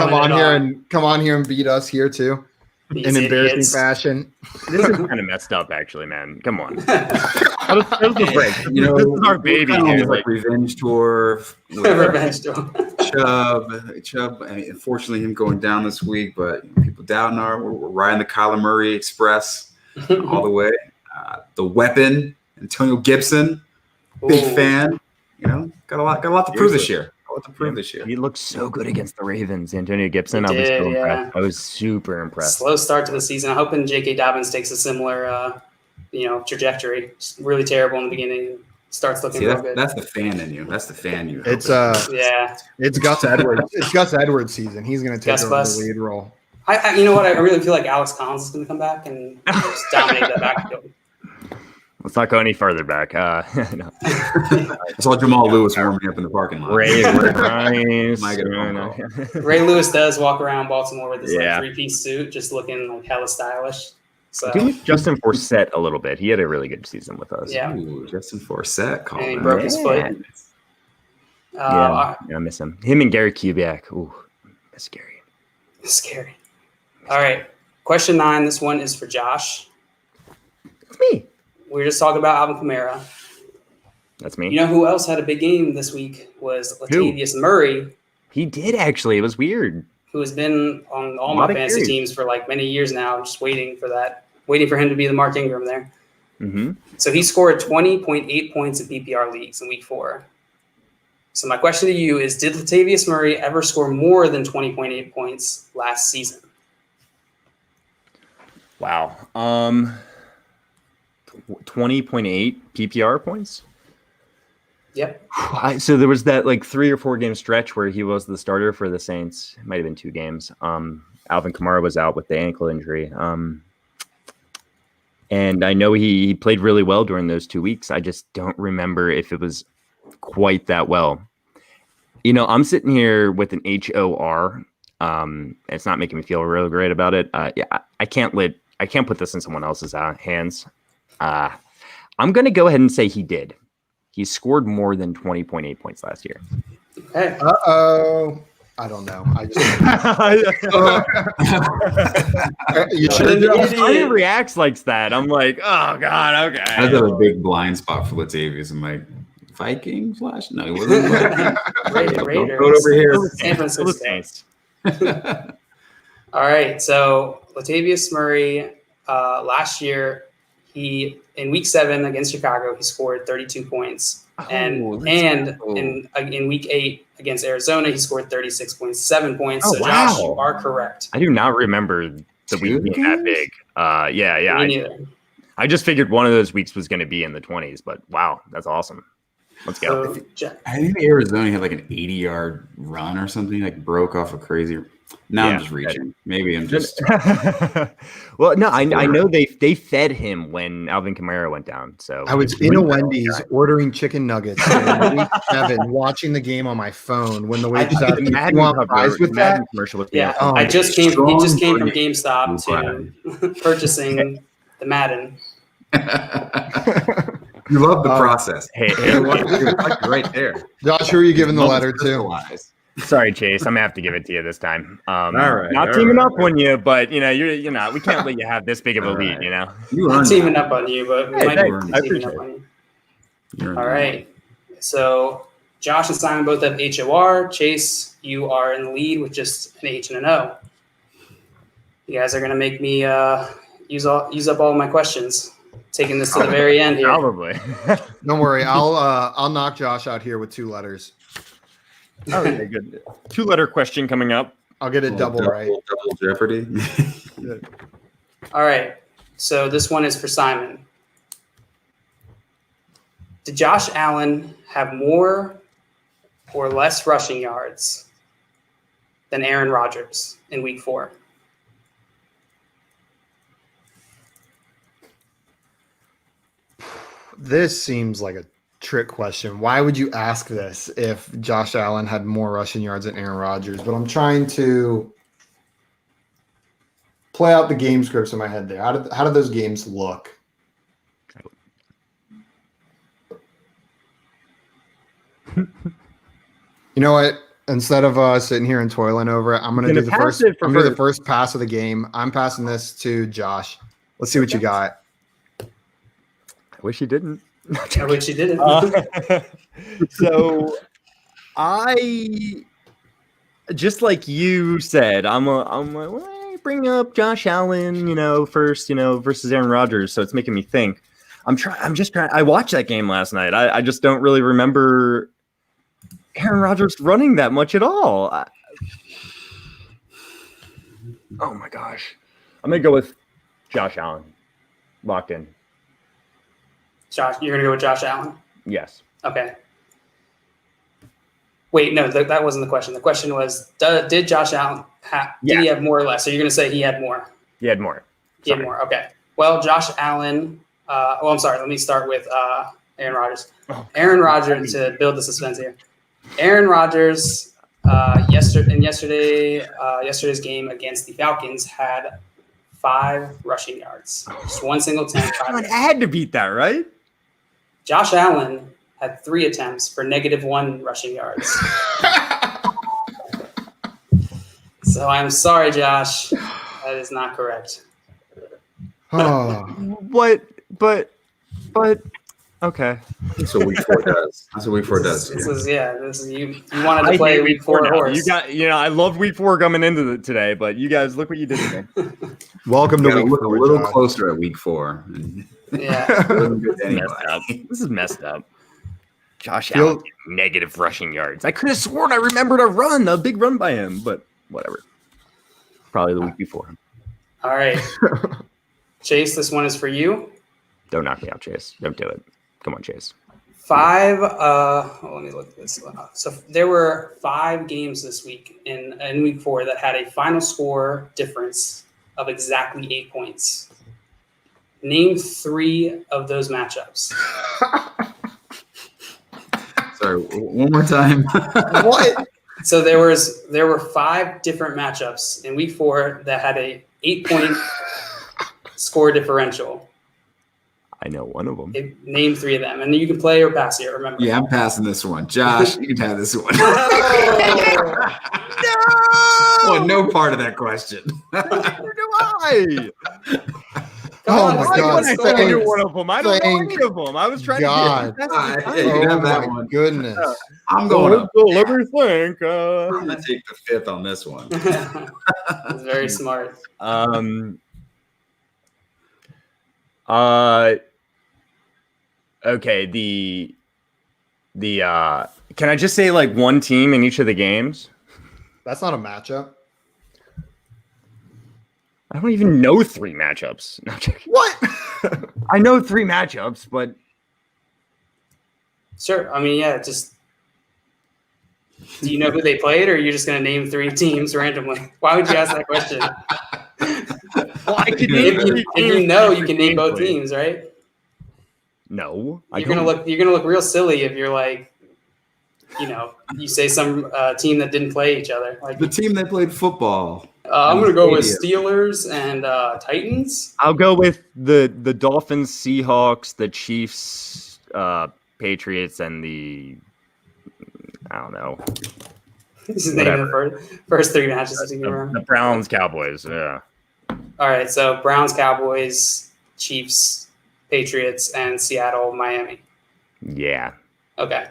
come on here and beat us here too. In embarrassing fashion. This is kind of messed up, actually, man. Come on. That was the break. This is our baby here. Like revenge tour. Revenge tour. Chubb. I mean, unfortunately, him going down this week, but people doubting we're riding the Kyler Murray Express all the way. The weapon, Antonio Gibson, big fan. Got a lot to prove this year. He looked so good against the Ravens, Antonio Gibson. I was super impressed. Slow start to the season. I'm hoping J.K. Dobbins takes a similar, trajectory. Just really terrible in the beginning. Starts looking real good. That's the fan in you. That's the fan you. It's Gus Edwards. It's Gus Edwards season. He's going to take over the lead role. You know what? I really feel like Alex Collins is going to come back and just dominate that backfield. Let's not go any further back. No. I saw Jamal Lewis warming up in the parking lot. Ray Lewis does walk around Baltimore with his three-piece suit, just looking like hella stylish. So Justin Forsett a little bit. He had a really good season with us. Yeah, Justin Forsett. And he broke his foot. I miss him. Him and Gary Kubiak. Ooh, that's scary. Scary. All right, question 9. This one is for Josh. It's me. We were just talking about Alvin Kamara. That's me. You know who else had a big game this week was Latavius Murray. He did, actually. It was weird. Who has been on all my fantasy teams for like many years now, just waiting for him to be the Mark Ingram there. Mm-hmm. So he scored 20.8 points in PPR leagues in week 4. So my question to you is, did Latavius Murray ever score more than 20.8 points last season? Wow. 20.8 PPR points? Yep. So there was that 3 or 4 game stretch where he was the starter for the Saints. It might have been 2 games. Alvin Kamara was out with the ankle injury. And I know he played really well during those 2 weeks. I just don't remember if it was quite that well. I'm sitting here with an HOR. It's not making me feel real great about it. I can't put this in someone else's hands. I'm going to go ahead and say he did. He scored more than 20.8 points last year. Hey. Uh-oh. I don't know. I just you He reacts like that. I'm like, oh god, okay. I have a big blind spot for Latavius. I'm like, Vikings last? No, he wasn't. Raiders. Go over here. San Francisco. All right. So Latavius Murray, last year, in week 7 against Chicago, he scored 32 points. And in week 8 against Arizona, he scored 36.7 points. Oh, so wow. Josh, you are correct. I do not remember the week being that big. Yeah. Me neither. I just figured one of those weeks was going to be in the 20s, but wow, that's awesome. Let's go. I think Arizona had like an 80-yard run or something, like broke off a crazy. Now I'm just reaching. Maybe I'm just. Well, no, I know they fed him when Alvin Kamara went down. So I was in a Wendy's ordering chicken nuggets in week 7, watching the game on my phone when the waitress asked me, "You want fries with that?" Commercial with He just came from GameStop to purchasing the Madden. You love the process. Hey, right there. Josh, who are you giving the letter to? Sorry, Chase. I'm gonna have to give it to you this time. All right. Not teaming up on you, but you're not. We can't let you have this big of a lead. Not teaming up on you, but we might be teaming up on you. All right. So Josh and Simon both have HOR. Chase, you are in the lead with just an H and an O. You guys are gonna make me use up all my questions. Taking this to the very end here. Probably. Don't worry, I'll knock Josh out here with 2 letters. Oh, okay, good. 2-letter question coming up. I'll get it double right. Double Jeopardy. All right. So this one is for Simon. Did Josh Allen have more or less rushing yards than Aaron Rodgers in week 4? This seems like a trick question. Why would you ask this if Josh Allen had more rushing yards than Aaron Rodgers? But I'm trying to play out the game scripts in my head there. How did those games look? You know what? Instead of sitting here and toiling over it, I'm going to do the first pass of the game. I'm passing this to Josh. Let's see what you got. I wish you didn't. I wish you didn't. So I, just like you said, I'm like, well, bring up Josh Allen, first, versus Aaron Rodgers. So it's making me think. I'm just trying. I watched that game last night. I just don't really remember Aaron Rodgers running that much at all. Oh my gosh. I'm going to go with Josh Allen. Locked in. Josh, you're going to go with Josh Allen? Yes. Okay. Wait, no, that wasn't the question. The question was, did Josh Allen did he have more or less? So you're going to say he had more? He had more. He had more. Okay. Well, Josh Allen. I'm sorry. Let me start with Aaron Rodgers. Aaron Rodgers, to build the suspense here. Aaron Rodgers, yesterday's game against the Falcons had 5 rushing yards. Just one single attempt. It had to beat that, right? Josh Allen had 3 attempts for -1 rushing yards. So I'm sorry, Josh. That is not correct. What? But okay. That's what week 4 does. This is you wanted to play week 4 horse. You got, I love week 4 coming into today, but you guys look what you did today. Welcome to week 4. A little closer at week 4. Yeah. This is messed up. Josh Allen negative rushing yards. I could have sworn I remembered a big run by him, but whatever. Probably the week before. All right. Chase, this one is for you. Don't knock me out, Chase. Don't do it. Come on, Chase. 5. Let me look this up. So there were 5 games this week in week 4 that had a final score difference of exactly 8 points. Name 3 of those matchups. Sorry, one more time. What? So there were 5 different matchups in week 4 that had a 8-point score differential. I know one of them. Name 3 of them, and you can play or pass here. Remember? Yeah, I'm passing this one. Josh, you can have this one. No! Well, no part of that question. Neither do I. Oh my God! I said I knew one of them. I don't know any of them. I was trying God. to Yeah, get. you can Oh have that my one. goodness! I'm going up. Let me think. I'm gonna take the 5th on this one. That's very smart. Okay. Can I just say like one team in each of the games? That's not a matchup. I don't even know 3 matchups. No, I'm joking. What? I know 3 matchups, but Sure. I mean, yeah. Just do you know who they played, or are you just going to name 3 teams randomly? Why would you ask that question? well, I could If you know, you can name both teams, right? No, You're gonna look real silly if you're like, you say some team that didn't play each other. Like The team that played football. I'm gonna go with Steelers and Titans. I'll go with the Dolphins, Seahawks, the Chiefs, Patriots, and I don't know. Just name the first 3 matches. The Browns, Cowboys. Yeah. All right, so Browns, Cowboys, Chiefs, Patriots, and Seattle, Miami. Yeah. Okay.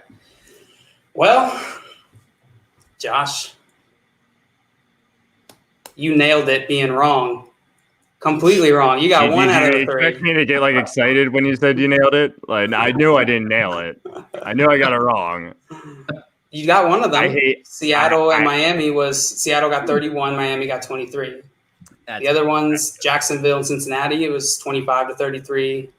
Well, Josh, you nailed it being wrong. Completely wrong. You got 1 out of 3. Did you expect me to get like excited when you said you nailed it? Like I knew I didn't nail it. I knew I got it wrong. You got one of them. Seattle and Miami Seattle got 31, Miami got 23. The other ones, Jacksonville and Cincinnati, it was 25-33.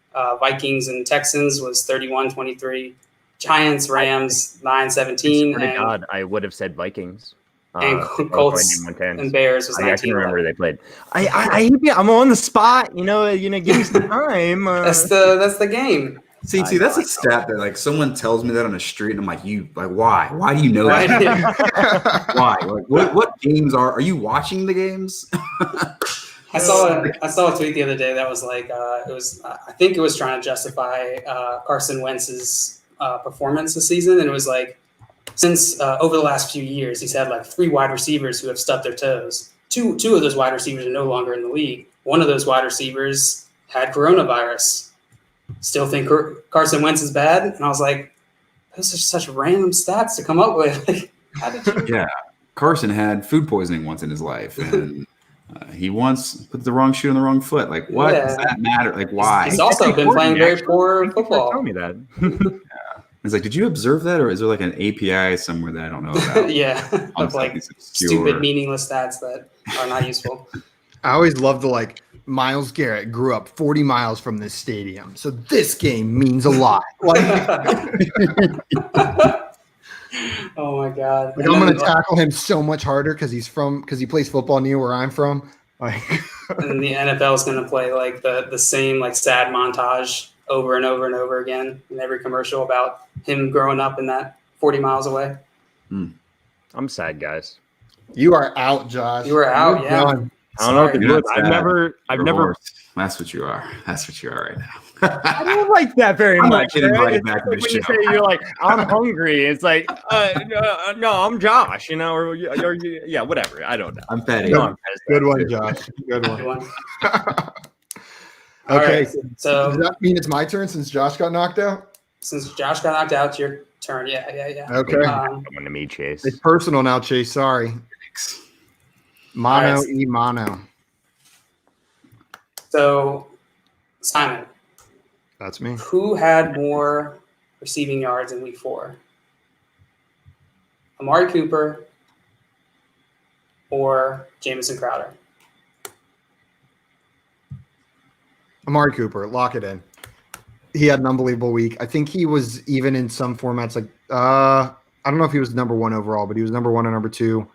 Vikings and Texans was 31-23. Giants, Rams, 9-17. Swear to God, I would have said Vikings. And Colts and Bears was 19. I can remember they played. I'm on the spot. Give me some time. That's the game. See, that's a stat that like someone tells me that on the street, and I'm like, why? Why do you know that? Why? Like, what games are you watching the games? I saw a tweet the other day that was like, I think it was trying to justify Carson Wentz's performance this season, and it was like, since over the last few years, he's had like 3 wide receivers who have stubbed their toes. Two of those wide receivers are no longer in the league. One of those wide receivers had coronavirus. Still think Carson Wentz is bad? And I was like, those are such random stats to come up with. Like, how did you? Yeah, Carson had food poisoning once in his life, and he once put the wrong shoe on the wrong foot. Like, what does that matter? Like, why? He's also been playing very poor football. Tell me that. Yeah. It's like, did you observe that, or is there like an API somewhere that I don't know about? Yeah, of like stupid, meaningless stats that are not useful. I always love the Myles Garrett grew up 40 miles from this stadium, so this game means a lot. Oh my God! I'm going to tackle him so much harder because he plays football near where I'm from. And the NFL is going to play like the same sad montage over and over and over again in every commercial about him growing up in that 40 miles away. I'm sad, guys. You are out, Josh. You are out. You're yeah. done. I don't know what to do. I've never. That's what you are. That's what you are right now. I don't like that very I'm much. not getting invited back to the when show. you say you're like, I'm hungry. It's like, no, I'm Josh. Or yeah, whatever. I don't know. I'm petty. Good one, Josh. Good one. Okay, right, so does that mean it's my turn since Josh got knocked out? Since Josh got knocked out, it's your turn. Yeah. Okay. Coming to me, Chase. It's personal now, Chase. Sorry. Mono right. e mono. So, Simon. That's me. Who had more receiving yards in week 4? Amari Cooper or Jamison Crowder? Amari Cooper, lock it in. He had an unbelievable week. I think he was even in some formats I don't know if he was number 1 overall, but he was number 1 and number 2.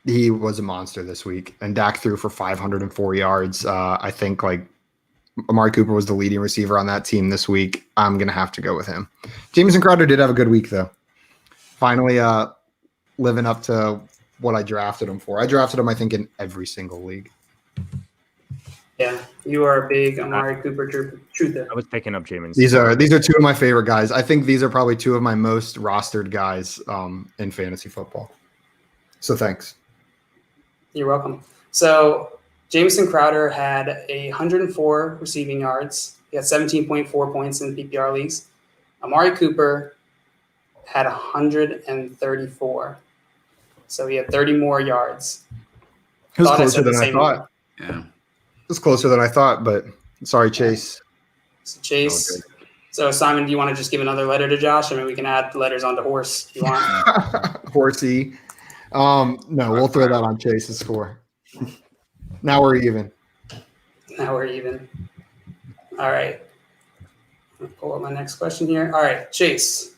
He was a monster this week, and Dak threw for 504 yards. I think like Amari Cooper was the leading receiver on that team this week. I'm going to have to go with him. Jamison Crowder did have a good week, though. Finally living up to what I drafted him for. I drafted him, I think, in every single league. Yeah, you are a big Amari Cooper truther. I was picking up Jamin. These are two of my favorite guys. I think these are probably two of my most rostered guys in fantasy football. So thanks. You're welcome. So Jamison Crowder had 104 receiving yards. He had 17.4 points in PPR leagues. Amari Cooper had 134. So he had 30 more yards. It was closer than I thought. Yeah. It was closer than I thought, but sorry, Chase. So Chase. So Simon, do you want to just give another letter to Josh? I mean, we can add letters onto horse if you want. Horsey. No, we'll throw that on Chase's score. Now we're even. All right. I'll pull up my next question here. All right, Chase.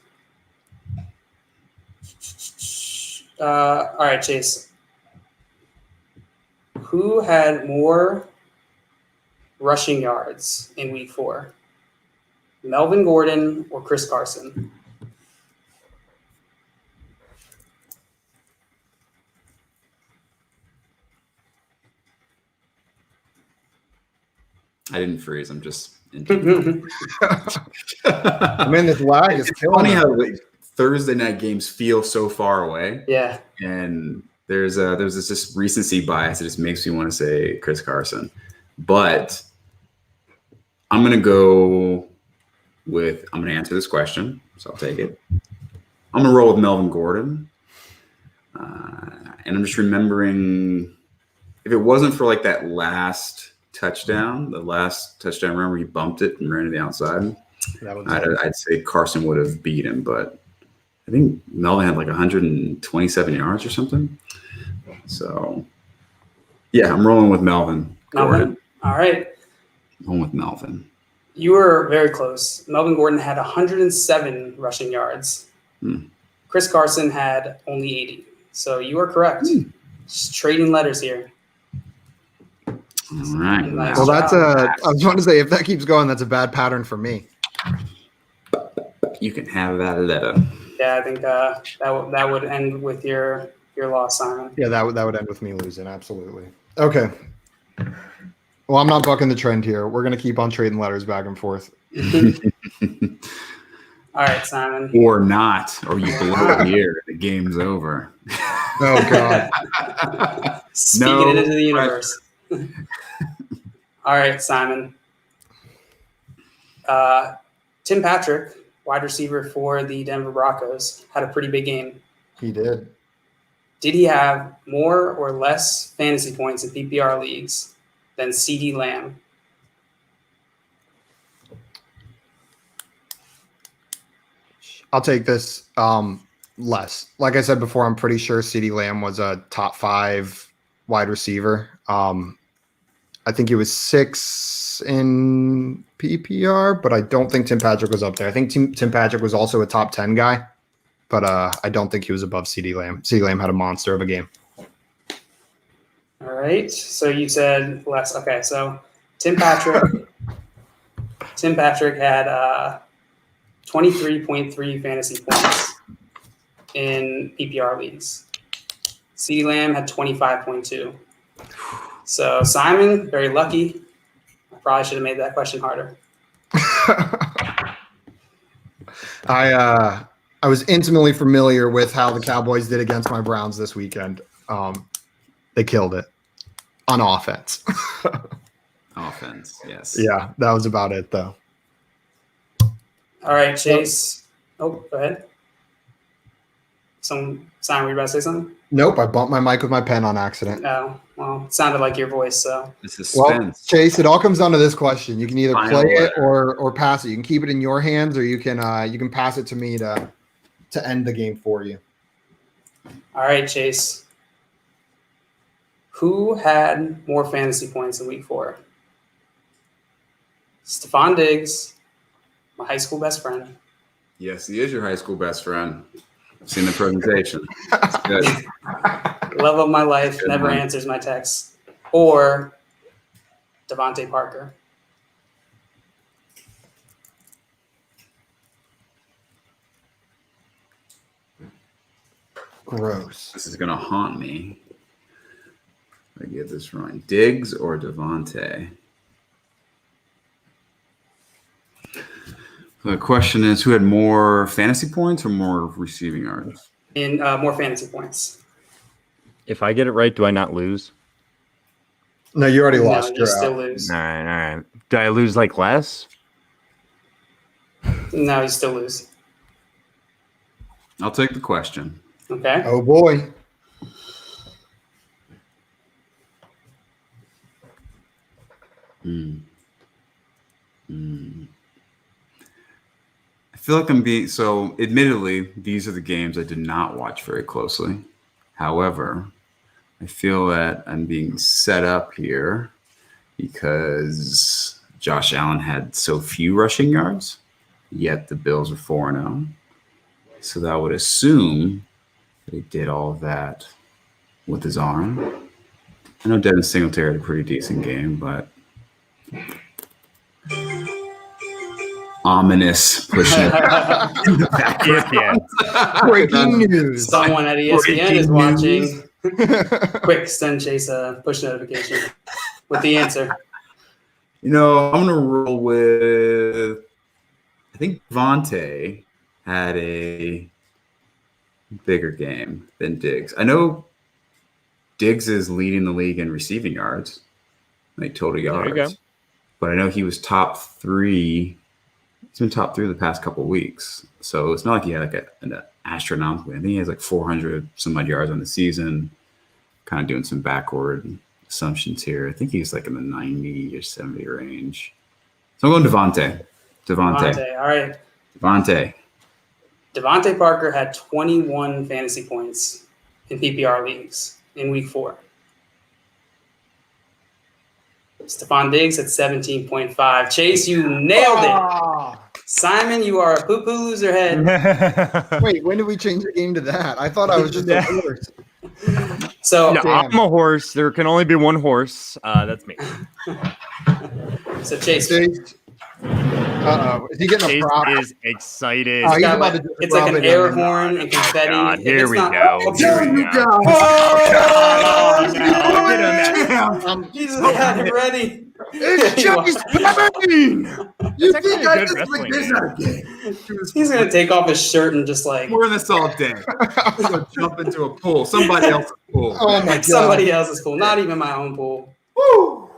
Chase. Who had more rushing yards in week 4? Melvin Gordon or Chris Carson? I didn't freeze. I'm just. I mean, this lag is killing funny me. how like, Thursday night games feel so far away. Yeah. And there's this just recency bias that just makes me want to say Chris Carson. But I'm going to answer this question, so I'll take it. I'm going to roll with Melvin Gordon. And I'm just remembering, if it wasn't for like that last touchdown, the last touchdown run where he bumped it and ran to the outside, I'd say Carson would have beat him, but I think Melvin had like 127 yards or something. So, yeah, I'm rolling with Melvin Gordon. All right. I'm going with Melvin. You were very close. Melvin Gordon had 107 rushing yards. Chris Carson had only 80. So you are correct. Just trading letters here. All right. Nice Well, job. I was going to say, if that keeps going, that's a bad pattern for me. You can have that letter. Yeah, I think that would end with your loss, Simon. Yeah, that would end with me losing. Absolutely. Okay. Well, I'm not bucking the trend here. We're going to keep on trading letters back and forth. All right, Simon. Or not, or you blow it here. The game's over. Oh, God. Speaking it into the universe. All right, Simon. Tim Patrick, wide receiver for the Denver Broncos, had a pretty big game. He did. Did he have more or less fantasy points in PPR leagues than CeeDee Lamb? I'll take this less. Like I said before, I'm pretty sure CeeDee Lamb was a top 5 wide receiver. I think he was 6 in PPR, but I don't think Tim Patrick was up there. I think Tim Patrick was also a top 10 guy, but I don't think he was above CeeDee Lamb. CeeDee Lamb had a monster of a game. All right. So you said less. Okay. So Tim Patrick had 23.3 fantasy points in PPR leagues. CeeDee Lamb had 25.2. So Simon, very lucky. I probably should have made that question harder. I was intimately familiar with how the Cowboys did against my Browns this weekend. They killed it on offense. Offense, yes. Yeah, that was about it, though. All right, Chase. Oh, go ahead. Simon, were you about to say something? Nope, I bumped my mic with my pen on accident. No. Well, it sounded like your voice, so. The suspense. Well, Chase, it all comes down to this question. You can either Final play it letter. or pass it. You can keep it in your hands, or you can pass it to me to end the game for you. All right, Chase. Who had more fantasy points in week 4? Stephon Diggs, my high school best friend. Yes, he is your high school best friend. I've seen the presentation. It's good. Love of my life, never answers my texts. Or Devontae Parker. Gross. This is gonna haunt me. I get this wrong. Diggs or Devontae? The question is, who had more fantasy points or more receiving yards? In more fantasy points. If I get it right, do I not lose? No, you already No, lost. you You're still out. lose. All right. Do I lose like less? No, you still lose. I'll take the question. Okay. Oh boy. I feel like I'm being so. Admittedly, these are the games I did not watch very closely. However, I feel that I'm being set up here because Josh Allen had so few rushing yards, yet the Bills are 4-0. So that would assume that he did all of that with his arm. I know Devin Singletary had a pretty decent game, but ominous pushing in the background. Breaking news. Someone at ESPN is Breaking watching. news. Quick, send Chase a push notification with the answer. I'm going to roll with, I think Devontae had a bigger game than Diggs. I know Diggs is leading the league in receiving yards, like total yards. There you go. But I know he was top 3. He's been top 3 the past couple of weeks. So it's not like he had like an astronomical. I think he has like 400 some odd yards on the season. Kind of doing some backward assumptions here. I think he's like in the 90 or 70 range. So I'm going Devontae. All right. Devontae Parker had 21 fantasy points in PPR leagues in week 4. Stephon Diggs at 17.5. Chase, you nailed it. Simon, you are a poo-poo loser head. Wait, when did we change the game to that? I thought I was just a horse. So, No, I'm a horse. There can only be one horse. That's me. so Chase, Uh-oh. Is he getting a Chase prop? is excited. Oh, he's got about like, to just it's like rub an it air in. horn and confetti. God, If here it's we not- go. Here we go. Oh, no. Get him that. Jesus, I had it ready. It's Chase Payne. You That's think actually a I good just wrestling like this name. out of game? He's going to take off his shirt and just like We're in this all day. I'm going to jump into a pool. Somebody else's pool. Oh my god. somebody else's pool, not even my own pool. Woo.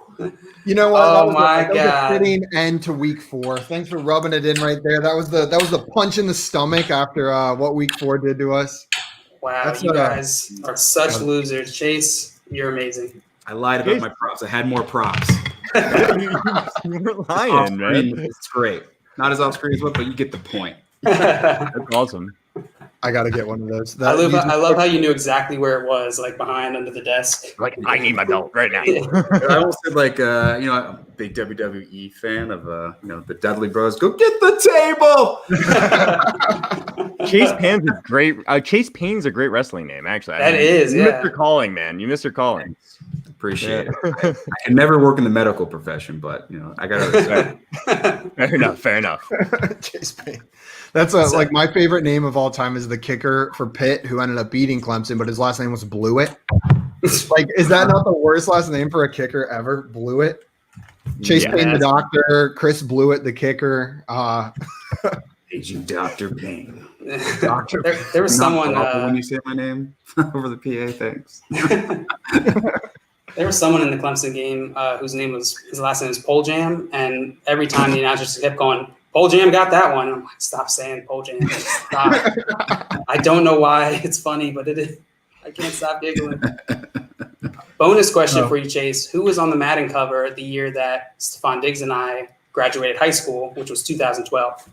You know what? Oh that my was God. a fitting end to week 4. Thanks for rubbing it in right there. That was the punch in the stomach after what week 4 did to us. Wow, That's you not guys are such losers. Chase, you're amazing. I lied about my props. I had more props. You're lying, man. It's great. Not as off screen as well, but you get the point. That's awesome. I got to get one of those. I love how you knew exactly where it was, like behind under the desk. Like, I need my belt right now. I almost said like, I'm a big WWE fan of, the Dudley Bros. Go get the table. Chase Payne's is great. Chase Payne's a great wrestling name, actually. That is, you yeah. missed your calling, man. You missed your calling. Appreciate it. I can never work in the medical profession, but I got to respect. Fair enough. Chase Payne. That's like my favorite name of all time is the kicker for Pitt, who ended up beating Clemson, but his last name was Blewett. Like, is that not the worst last name for a kicker ever? Blewett. Chase Payne, the doctor. Chris Blewett, the kicker. Agent Dr. Payne. Doctor. There was someone. when you say my name over the PA, thanks. There was someone in the Clemson game whose last name was Pole Jam, and every time the announcer just kept going, Pole Jam got that one. I'm like, stop saying Pole Jam. Stop. I don't know why it's funny, but it is. I can't stop giggling. Bonus question for you, Chase. Who was on the Madden cover the year that Stephon Diggs and I graduated high school, which was 2012?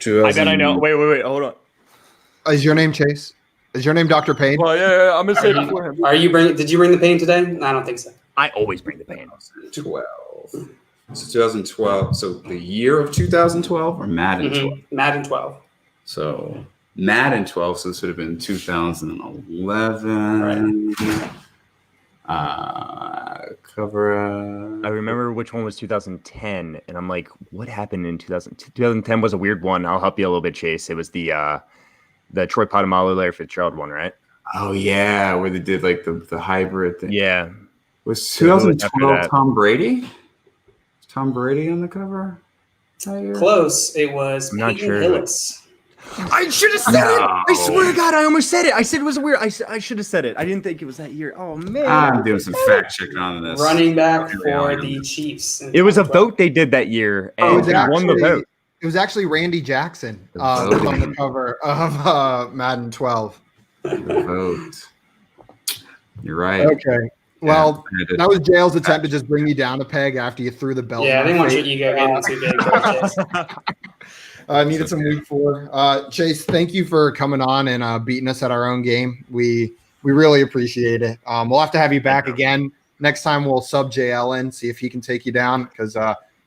I bet I know. Wait. Hold on. Is your name Chase? Is your name Dr. Payne? Well, yeah, I'm going to say it before him. Did you bring the pain today? No, I don't think so. I always bring the pain. 12. So 2012. So the year of 2012 or Madden 12? Madden 12. So Madden 12, so this would have been 2011. Cover. I remember which one was 2010, and I'm like, what happened in 2010 was a weird one. I'll help you a little bit, Chase. It was the Troy Polamalu, Larry Fitzgerald one, right? Oh yeah, where they did like the hybrid thing. Yeah. Was 2012 Tom Brady? Was Tom Brady on the cover? Close. It was not Payne sure. Hillis. I should have said it. I swear to God, I almost said it. I said it was weird. I should have said it. I didn't think it was that year. Oh man, I'm doing some fact checking on this. Running back for the Chiefs. It was a vote they did that year, and he won the vote. It was actually Randy Jackson on the cover of Madden 12. The vote. You're right. Okay. Well, that was Jail's attempt to just bring you down a peg after you threw the belt. Yeah, I didn't want your ego getting too big. Needed some week 4. Chase, thank you for coming on and beating us at our own game. We really appreciate it. We'll have to have you back again. Next time we'll sub JL in, see if he can take you down, because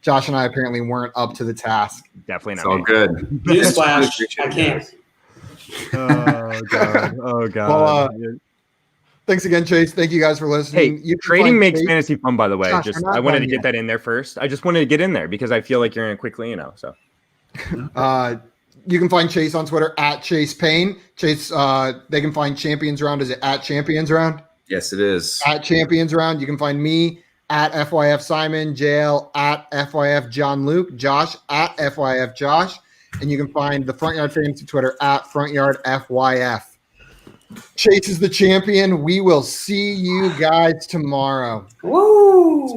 Josh and I apparently weren't up to the task. Definitely not. It's all good. Newsflash, I can't. Oh God. Oh God. Well, thanks again, Chase. Thank you guys for listening. Hey, trading makes fantasy fun, by the way. Josh, I wanted to get that in there first. I just wanted to get in there because I feel like you're going to quickly, So. You can find Chase on Twitter at Chase Payne. Chase, they can find Champions Round. Is it at Champions Round? Yes, it is. At Champions Round. You can find me at FYF Simon, JL at FYF John Luke, Josh at FYF Josh, and you can find the Front Yard Fantasy Twitter at Front Yard FYF. Chase is the champion. We will see you guys tomorrow. Woo!